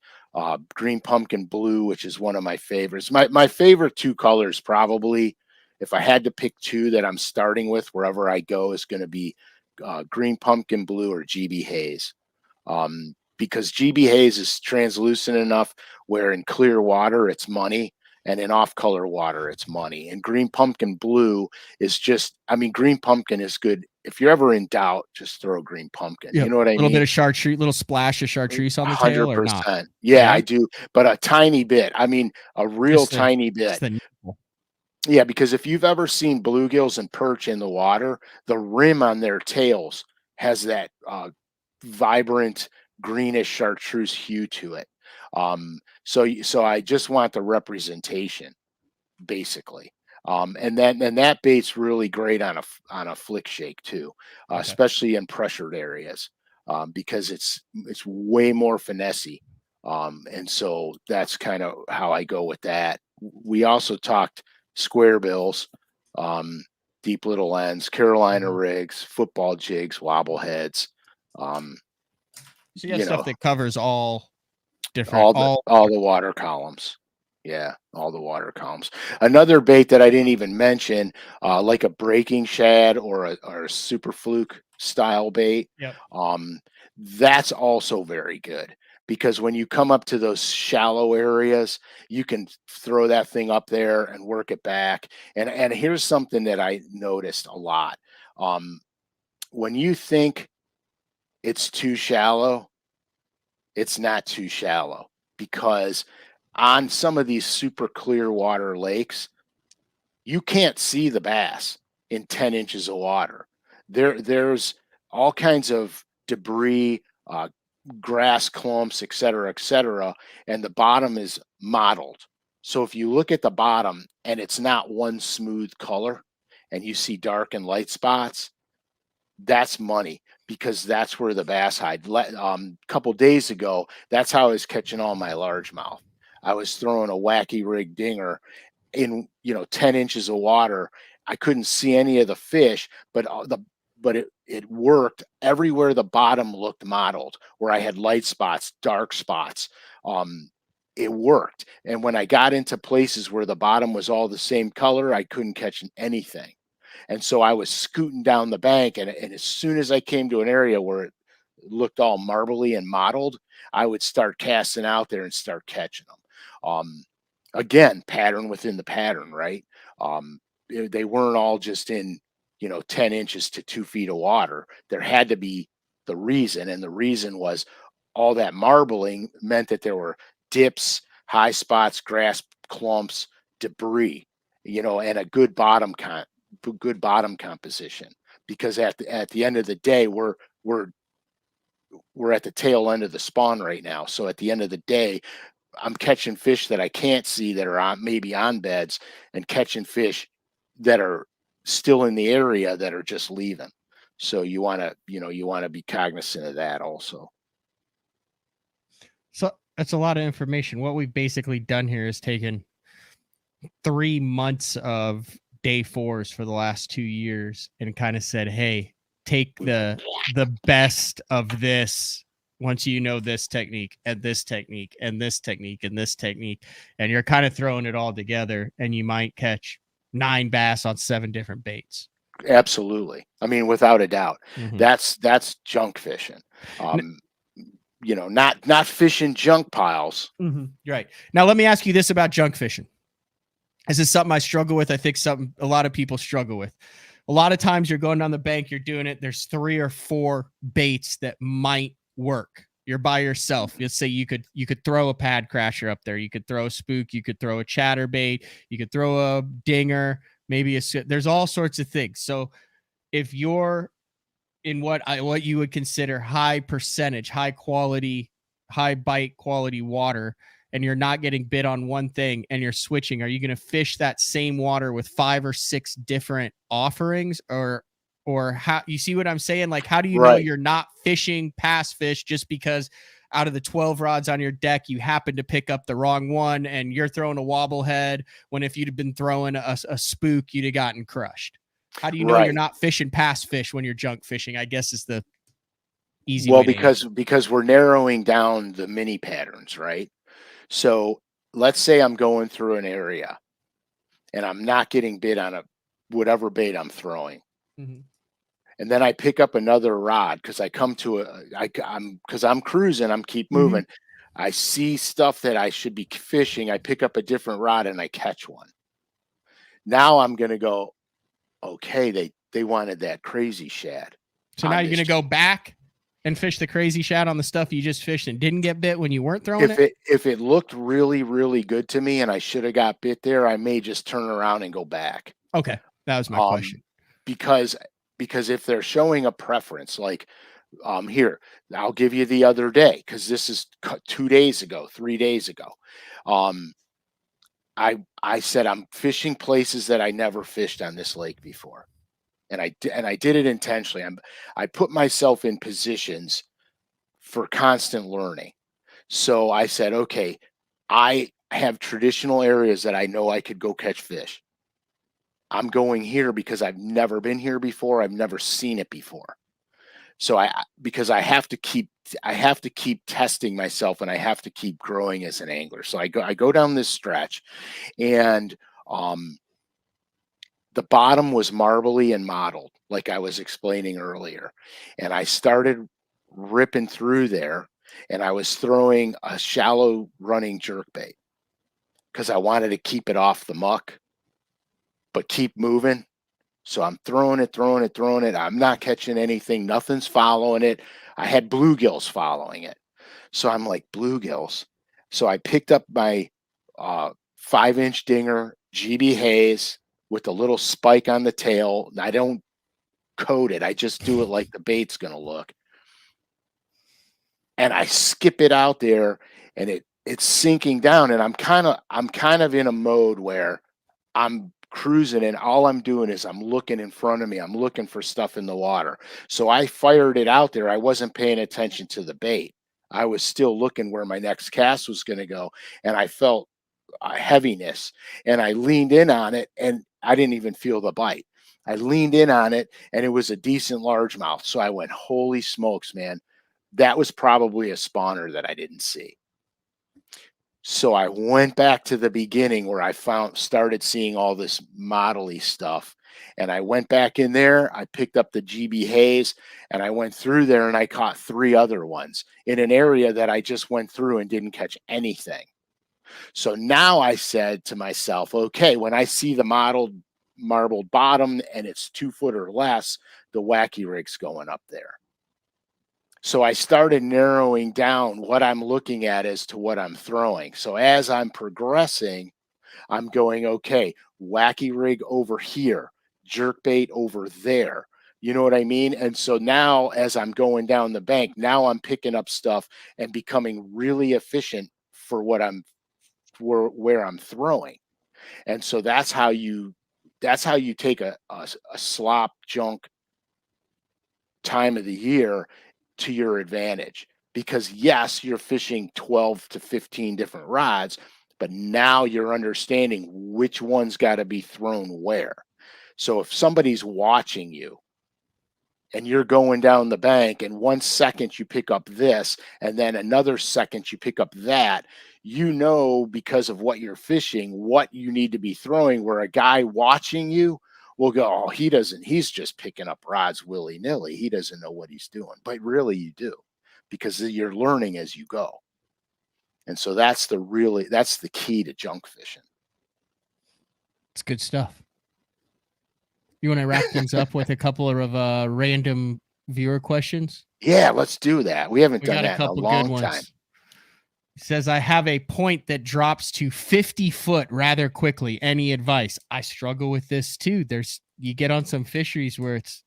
green pumpkin blue, which is one of my favorites. My favorite two colors, probably, if I had to pick two that I'm starting with wherever I go, is going to be green pumpkin blue or GB Hayes. Because GB Hayes is translucent enough where in clear water it's money, and in off color water it's money. And green pumpkin blue is just, I mean, green pumpkin is good. If you're ever in doubt, just throw green pumpkin. Yep. You know what A I little bit mean? of chartreuse, little splash of chartreuse on the tail, or not? 100%. Yeah, Yeah, I do. But a tiny bit. I mean, a real just the tiny just bit. the nipple. Yeah, because if you've ever seen bluegills and perch in the water, the rim on their tails has that vibrant greenish chartreuse hue to it. So I just want the representation, basically. And that bait's really great on a flick shake too, Okay. especially in pressured areas, because it's way more finessey. And so that's kind of how I go with that. We also talked square bills, um, deep little ends, Carolina Mhm. rigs, football jigs, wobble heads. Um, So you have you stuff know, that covers all different, all all the water columns. Yeah, all the water columns. Another bait that I didn't even mention, like a breaking shad or a super fluke style bait, Yep. that's also very good, because when you come up to those shallow areas, you can throw that thing up there and work it back. And here's something that I noticed a lot. Um, when you think it's too shallow, it's not too shallow, because on some of these super clear water lakes, you can't see the bass in 10 inches of water. There's all kinds of debris, grass clumps, et cetera, and the bottom is mottled. So if you look at the bottom and it's not one smooth color and you see dark and light spots, that's money, because that's where the bass hide. Couple days ago, that's how I was catching all my largemouth. I was throwing a wacky rig dinger in 10 inches of water. I couldn't see any of the fish, but it worked everywhere the bottom looked mottled, where I had light spots, dark spots. Um, it worked. And when I got into places where the bottom was all the same color, I couldn't catch anything. And so I was scooting down the bank, and as soon as I came to an area where it looked all marbly and mottled, I would start casting out there and start catching them. Again, pattern within the pattern, right? They weren't all just in 10 inches to 2 feet of water. There had to be the reason, and the reason was all that marbling meant that there were dips, high spots, grass clumps, debris, and a good bottom composition. Because at the end of the day, we're we're at the tail end of the spawn right now. So at the end of the day, I'm catching fish that I can't see, that are maybe on beds, and catching fish that are still in the area that are just leaving. So you want to be cognizant of that also. So that's a lot of information. What we've basically done here is taken 3 months of day fours for the last 2 years and kind of said, hey, take the best of this once you know this technique and this technique and this technique and this technique, and you're kind of throwing it all together, and you might catch 9 bass on 7 different baits. Absolutely. I mean, without a doubt, Mm-hmm. that's junk fishing. You know, not fishing junk piles. Mm-hmm. Right. Now, let me ask you this about junk fishing. This is something I struggle with. I think something a lot of people struggle with. A lot of times you're going down the bank, you're doing it. There's 3 or 4 baits that might work. You're by yourself. Let's say you could throw a pad crasher up there. You could throw a spook. You could throw a chatterbait. You could throw a dinger. Maybe there's all sorts of things. So if you're in what you would consider high percentage, high quality, high bite quality water, and you're not getting bit on one thing and you're switching, are you going to fish that same water with 5 or 6 different offerings, or how, you see what I'm saying? Like, how do you know Right. you're not fishing pass fish just because out of the 12 rods on your deck, you happen to pick up the wrong one and you're throwing a wobble head, when if you'd have been throwing a spook, you'd have gotten crushed? How do you know you're Right. not fishing pass fish when you're junk fishing, I guess, is the easy Well, way to answer. because we're narrowing down the mini patterns, right? So let's say I'm going through an area and I'm not getting bit on a whatever bait I'm throwing. Mm-hmm. And then I pick up another rod because I come to I'm because I'm cruising, I'm keep Mm-hmm. moving. I see stuff that I should be fishing. I pick up a different rod and I catch one. Now I'm gonna go, okay, they wanted that crazy shad So now on you're going this. to go back and fish the crazy shad on the stuff you just fished and didn't get bit when you weren't throwing it? If it looked really, really good to me and I should have got bit there, I may just turn around and go back. Okay. That was my Um, question. because if they're showing a preference, like here, I'll give you the other day because this is 2 days ago, 3 days ago. Um, I said I'm fishing places that I never fished on this lake before, and I did it intentionally. I put myself in positions for constant learning. So I said, okay, I have traditional areas that I know I could go catch fish. I'm going here because I've never been here before. I've never seen it before. So because I have to keep testing myself and I have to keep growing as an angler. So I go down this stretch and um the bottom was marbly and mottled, like I was explaining earlier. And I started ripping through there and I was throwing a shallow running jerk bait because I wanted to keep it off the muck, but keep moving. So I'm throwing it, throwing it, throwing it. I'm not catching anything. Nothing's following it. I had bluegills following it. So I'm like, bluegills. So I picked up my 5-inch dinger, GB Hayes, with a little spike on the tail. I don't coat it. I just do it like the bait's going to look. And I skip it out there and it's sinking down. And I'm kind of in a mode where I'm cruising and all I'm doing is I'm looking in front of me. I'm looking for stuff in the water. So I fired it out there. I wasn't paying attention to the bait. I was still looking where my next cast was going to go. And I felt a heaviness and I leaned in on it and I didn't even feel the bite. I leaned in on it and it was a decent largemouth. So I went, holy smokes, man. That was probably a spawner that I didn't see. So I went back to the beginning where I started seeing all this modelly stuff. And I went back in there, I picked up the GB Hayes and I went through there and I caught 3 other ones in an area that I just went through and didn't catch anything. So now I said to myself, okay, when I see the marbled bottom and it's 2 foot or less, the wacky rig's going up there. So I started narrowing down what I'm looking at as to what I'm throwing. So as I'm progressing, I'm going, okay, wacky rig over here, jerk bait over there. You know what I mean? And so now as I'm going down the bank, now I'm picking up stuff and becoming really efficient for where I'm throwing. And so that's how you take a slop junk time of the year to your advantage, because yes, you're fishing 12 to 15 different rods, but now you're understanding which one's got to be thrown where. So if somebody's watching you and you're going down the bank, and 1 second you pick up this, and then another second you pick up that, you know, because of what you're fishing, what you need to be throwing, where a guy watching you will go, oh, he doesn't, he's just picking up rods willy-nilly. He doesn't know what he's doing. But really you do, because you're learning as you go. And so that's the key to junk fishing. It's good stuff. You want to wrap things up with a couple of random viewer questions? Yeah, let's do that. We haven't We done got a that in a couple good long ones. time. He says, I have a point that drops to 50 foot rather quickly. Any advice? I struggle with this too. You get on some fisheries where it's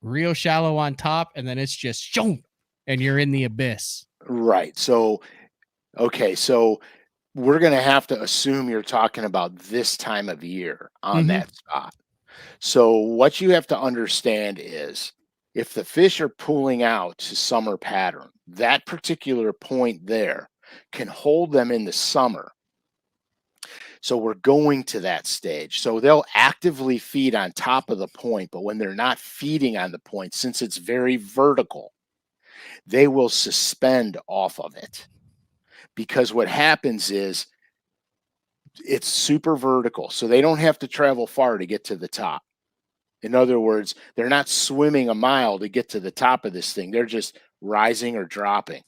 real shallow on top, and then it's just shoom, and you're in the abyss. Right. So, okay. So we're going to have to assume you're talking about this time of year on that spot. So what you have to understand is, if the fish are pulling out to summer pattern, that particular point there can hold them in the summer. So we're going to that stage. So they'll actively feed on top of the point, but when they're not feeding on the point, since it's very vertical, they will suspend off of it. Because what happens is, it's super vertical, so they don't have to travel far to get to the top. In other words, they're not swimming a mile to get to the top of this thing. They're just rising or dropping.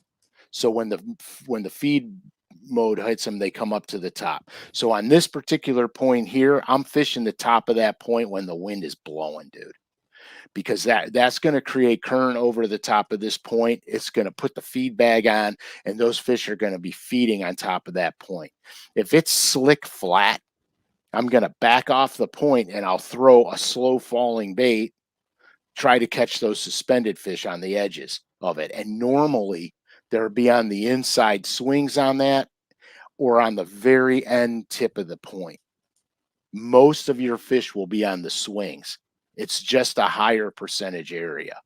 So when the feed mode hits them, they come up to the top. So on this particular point here, I'm fishing the top of that point when the wind is blowing, dude. Because that's going to create current over the top of this point. It's going to put the feed bag on, and those fish are going to be feeding on top of that point. If it's slick flat, I'm going to back off the point and I'll throw a slow falling bait, try to catch those suspended fish on the edges of it. And normally there'll be on the inside swings on that, or on the very end tip of the point. Most of your fish will be on the swings. It's just a higher percentage area.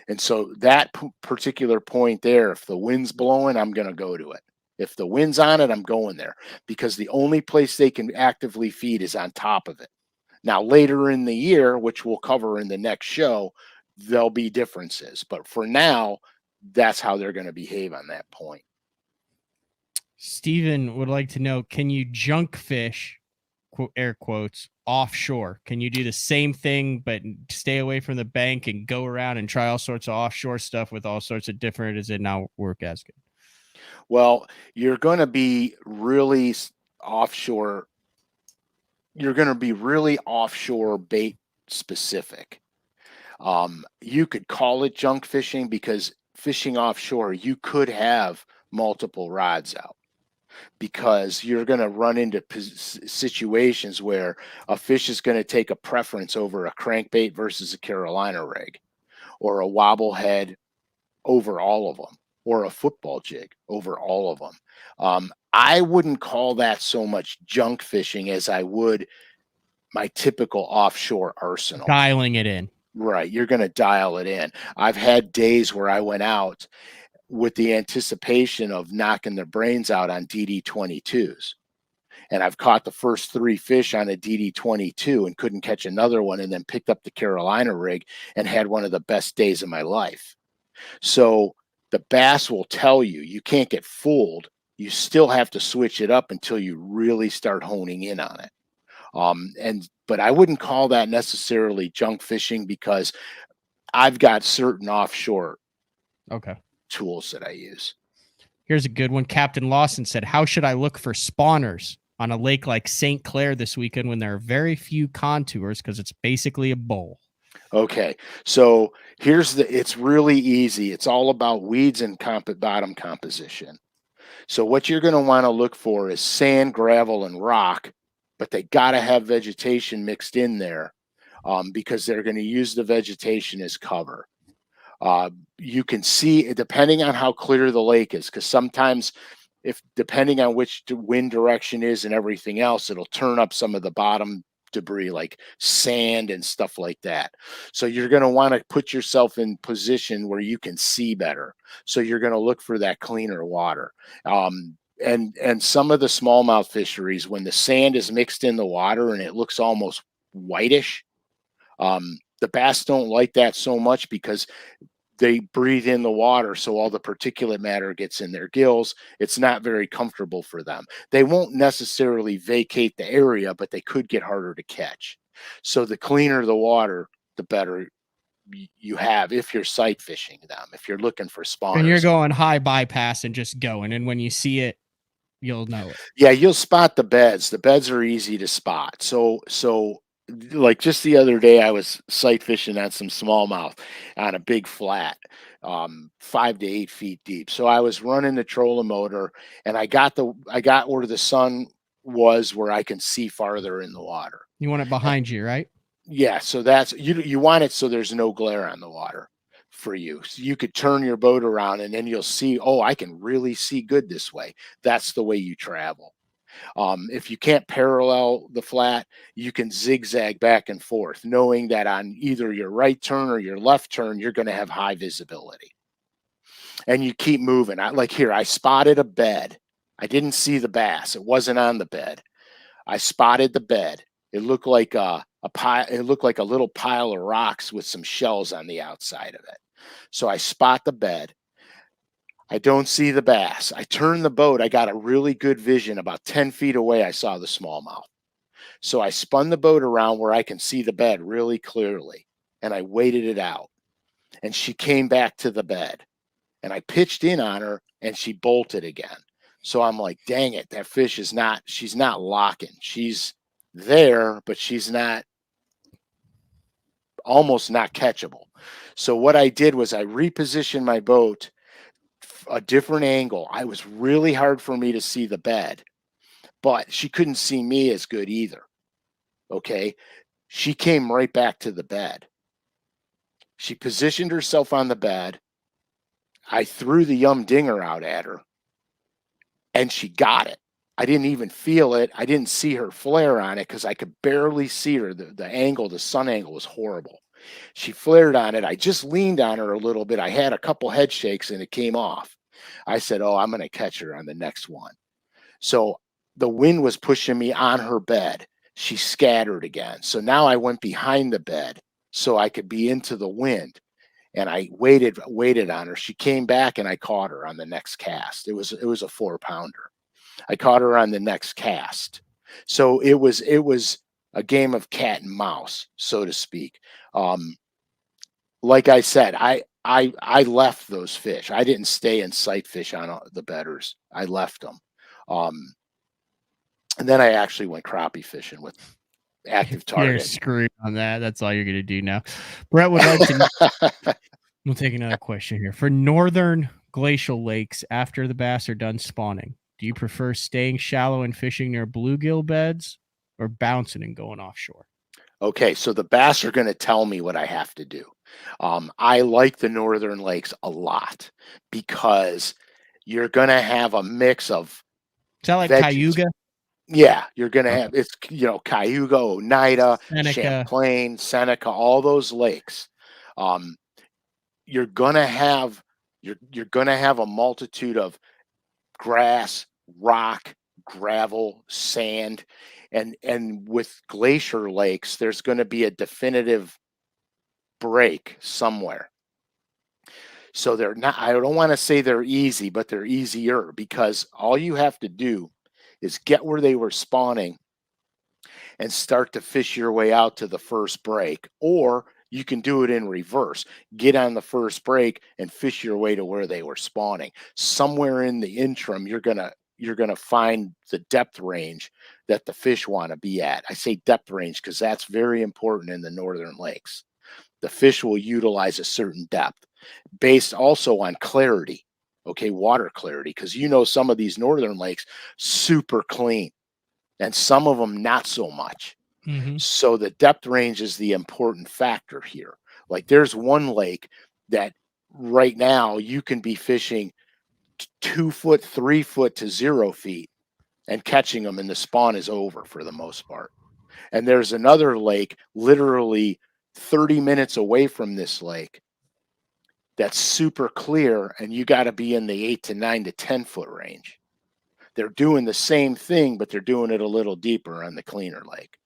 And so that particular point there, if the wind's blowing, I'm going to go to it. If the wind's on it, I'm going there, because the only place they can actively feed is on top of it. Now, later in the year, which we'll cover in the next show, there'll be differences. But for now, that's how they're going to behave on that point. Steven would like to know, can you junk fish, air quotes, offshore? Can you do the same thing but stay away from the bank and go around and try all sorts of offshore stuff with all sorts of different, does it not work as good? Well, you're going to be really offshore. You're going to be really offshore bait specific. You could call it junk fishing, because fishing offshore, you could have multiple rods out, because you're going to run into situations where a fish is going to take a preference over a crankbait versus a Carolina rig, or a wobble head over all of them, or a football jig over all of them. I wouldn't call that so much junk fishing as I would my typical offshore arsenal. Dialing it in. Right. You're going to dial it in. I've had days where I went out with the anticipation of knocking their brains out on DD22s. And I've caught the first 3 fish on a DD22 and couldn't catch another one, and then picked up the Carolina rig and had one of the best days of my life. So the bass will tell you, you can't get fooled. You still have to switch it up until you really start honing in on it. But I wouldn't call that necessarily junk fishing, because I've got certain offshore tools that I use. Here's a good one. Captain Lawson said, how should I look for spawners on a lake like St. Clair this weekend when there are very few contours, because it's basically a bowl? Okay, so it's really easy. It's all about weeds and bottom composition. So what you're going to want to look for is sand, gravel, and rock, but they got to have vegetation mixed in there, because they're going to use the vegetation as cover. You can see, depending on how clear the lake is, because sometimes, depending on which wind direction is and everything else, it'll turn up some of the bottom debris like sand and stuff like that. So you're going to want to put yourself in position where you can see better. So you're going to look for that cleaner water. And some of the smallmouth fisheries, when the sand is mixed in the water and it looks almost whitish, The bass don't like that so much because they breathe in the water, so all the particulate matter gets in their gills. It's not very comfortable for them. They won't necessarily vacate the area, but they could get harder to catch. So the cleaner the water, the better you have if you're sight fishing them, if you're looking for And you're spawners. going high bypass and just going. And when you see it, you'll know it. Yeah, you'll spot the beds. The beds are easy to spot. So like just the other day I was sight fishing on some smallmouth on a big flat, 5 to 8 feet deep. So I was running the trolling motor and I got where the sun was where I can see farther in the water. You want it behind you, right? Yeah, so that's you want it so there's no glare on the water for you. So you could turn your boat around and then you'll see, oh, I can really see good this way. That's the way you travel. If you can't parallel the flat, you can zigzag back and forth, knowing that on either your right turn or your left turn, you're going to have high visibility. And you keep moving. Like here, I spotted a bed. I didn't see the bass. It wasn't on the bed. I spotted the bed. It looked like a pile. It looked like a little pile of rocks with some shells on the outside of it. So I spot the bed. I don't see the bass. I turn the boat. I got a really good vision. About 10 feet away, I saw the smallmouth. So I spun the boat around where I can see the bed really clearly. And I waited it out. And she came back to the bed. And I pitched in on her and she bolted again. So I'm like, dang it, that fish is not, she's not locking. She's there, but she's not, almost not catchable. So what I did was I repositioned my boat a different angle. I was really hard for me to see the bed, but she couldn't see me as good either. Okay. She came right back to the bed. She positioned herself on the bed. I threw the yum dinger out at her and she got it. I didn't even feel it. I didn't see her flare on it because I could barely see her. The angle, the sun angle was horrible. She flared on it. I just leaned on her a little bit. I had a couple head shakes and it came off. I said, oh, I'm going to catch her on the next one. So the wind was pushing me on her bed. She scattered again. So now I went behind the bed so I could be into the wind. And I waited on her. She came back and I caught her on the next cast. It was a 4-pounder. I caught her on the next cast. So it was a game of cat and mouse, so to speak. Like I said, I left those fish. I didn't stay and sight fish on the bedders. I left them. And then I actually went crappie fishing with active target. You're screwed on that. That's all you're going to do now. Brett would like to. We'll take another question here. For northern glacial lakes, after the bass are done spawning, do you prefer staying shallow and fishing near bluegill beds or bouncing and going offshore? Okay, so the bass are going to tell me what I have to do. I like the northern lakes a lot because you're going to have a mix of. Is that like Cayuga? Yeah, you're going to have, it's, Cayuga, Oneida, Seneca. Champlain, Seneca, all those lakes. You're going to have a multitude of grass, rock, gravel, sand, and with glacier lakes, there's going to be a definitive break somewhere. So they're not, I don't want to say they're easy, but they're easier because all you have to do is get where they were spawning and start to fish your way out to the first break, or you can do it in reverse. Get on the first break and fish your way to where they were spawning. Somewhere in the interim, you're gonna find the depth range that the fish want to be at. I say depth range because that's very important in the northern lakes. The fish will utilize a certain depth based also on clarity. Okay, water clarity, because some of these northern lakes super clean and some of them not so much. Mm-hmm. So the depth range is the important factor here. Like there's one lake that right now you can be fishing 2 foot, 3 foot to 0 feet and catching them, and the spawn is over for the most part. And there's another lake literally 30 minutes away from this lake that's super clear, and you got to be in the 8 to 9 to 10 foot range. They're doing the same thing, but they're doing it a little deeper on the cleaner lake.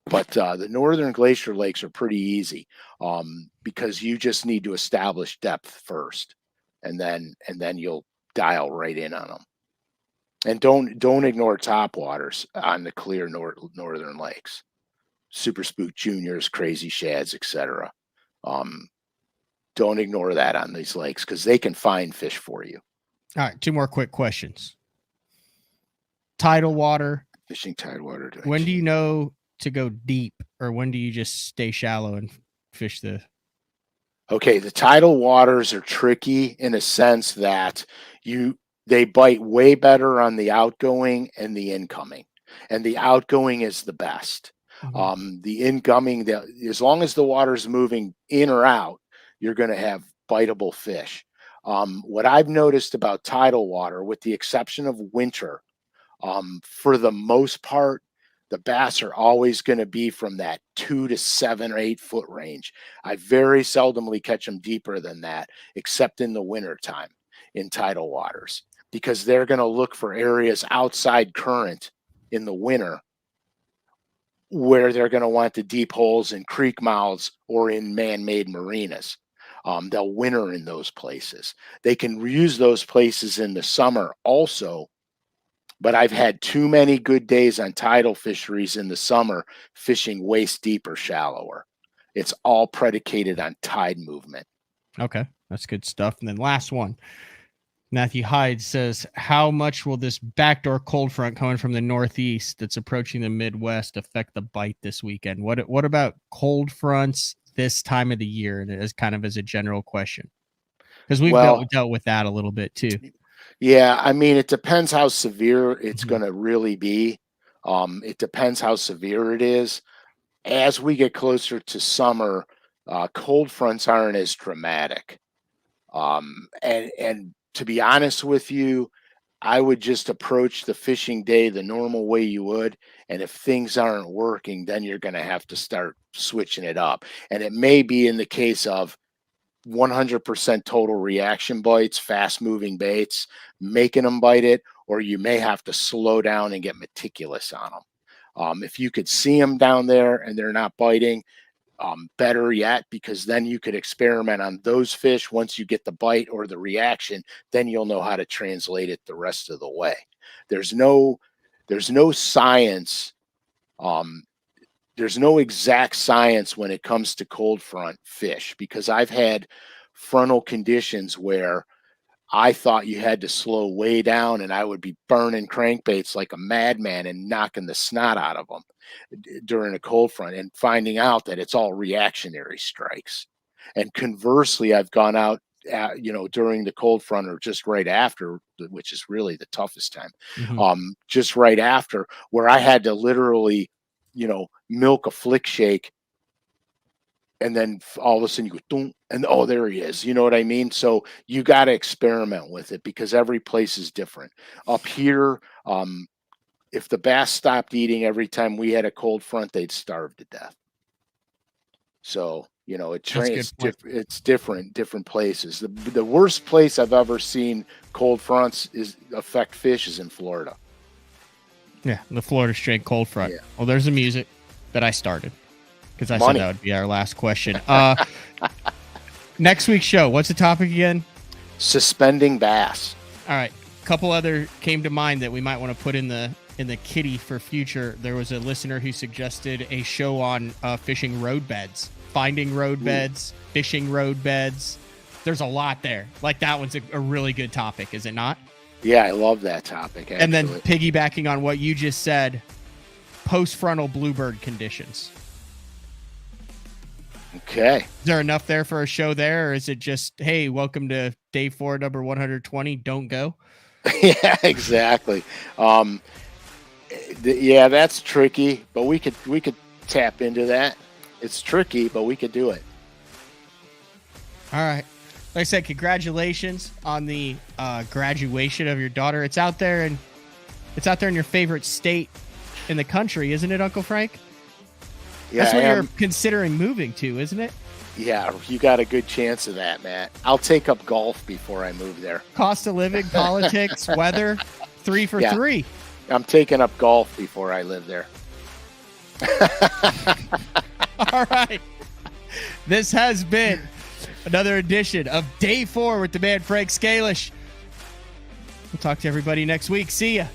But the northern glacier lakes are pretty easy, because you just need to establish depth first, and then you'll dial right in on them. And don't ignore topwaters on the clear northern lakes. Super spook juniors, crazy shads, etc. Um, don't ignore that on these lakes because they can find fish for you. All right, 2 more quick questions. Tidal water. Fishing tidewater. When do you know to go deep, or when do you just stay shallow and fish the? Okay, the tidal waters are tricky in a sense that they bite way better on the outgoing and the incoming, and the outgoing is the best. The incoming, as long as the water's moving in or out, you're going to have biteable fish. What I've noticed about tidal water, with the exception of winter, for the most part, the bass are always going to be from that 2 to 7 or 8 foot range. I very seldomly catch them deeper than that, except in the winter time in tidal waters, because they're going to look for areas outside current in the winter where they're going to want the deep holes in creek mouths or in man-made marinas. They'll winter in those places. They can use those places in the summer also, but I've had too many good days on tidal fisheries in the summer fishing waist deep or shallower. It's all predicated on tide movement. Okay, that's good stuff. And then last one. Matthew Hyde says, how much will this backdoor cold front coming from the northeast that's approaching the Midwest affect the bite this weekend? What about cold fronts this time of the year, and as kind of as a general question? Because we've dealt with that a little bit too. Yeah, I mean, it depends how severe it's going to really be. It depends how severe it is. As we get closer to summer, cold fronts aren't as dramatic. And to be honest with you, I would just approach the fishing day the normal way you would. And if things aren't working, then you're going to have to start switching it up. And it may be in the case of 100% total reaction bites, fast moving baits, making them bite it, or you may have to slow down and get meticulous on them. If you could see them down there and they're not biting, better yet, because then you could experiment on those fish. Once you get the bite or the reaction, then you'll know how to translate it the rest of the way. There's no science. There's no exact science when it comes to cold front fish, because I've had frontal conditions where I thought you had to slow way down, and I would be burning crankbaits like a madman and knocking the snot out of them during a cold front, and finding out that it's all reactionary strikes. And conversely, I've gone out, during the cold front or just right after, which is really the toughest time, just right after, where I had to literally, milk a flick shake, and then all of a sudden you go, boom, and oh, there he is. You know what I mean? So you got to experiment with it, because every place is different. Up here, if the bass stopped eating every time we had a cold front, they'd starve to death. So, it's different places. The worst place I've ever seen cold fronts affect fish is in Florida. Yeah, the Florida straight cold front. Yeah. Well, there's the music that I started, because I said that would be our last question. Next week's show, what's the topic again? Suspending bass. All right. A couple other came to mind that we might want to put in the kitty for future. There was a listener who suggested a show on fishing road beds, finding road beds, fishing road beds. There's a lot there. Like, that one's a really good topic, is it not? Yeah, I love that topic, actually. And then piggybacking on what you just said, post-frontal bluebird conditions. Okay. Is there enough there for a show there, or is it just, hey, welcome to day 4, number 120, don't go? Yeah, exactly. Yeah, that's tricky, but we could tap into that. It's tricky, but we could do it. All right. Like I said, congratulations on the graduation of your daughter. It's out there in your favorite state in the country, isn't it, Uncle Frank? Yeah, that's where you're considering moving to, isn't it? Yeah, you got a good chance of that, Matt. I'll take up golf before I move there. Cost of living, politics, weather, 3 for 3. I'm taking up golf before I live there. All right. This has been another edition of Day 4 with the man Frank Scalish. We'll talk to everybody next week. See ya.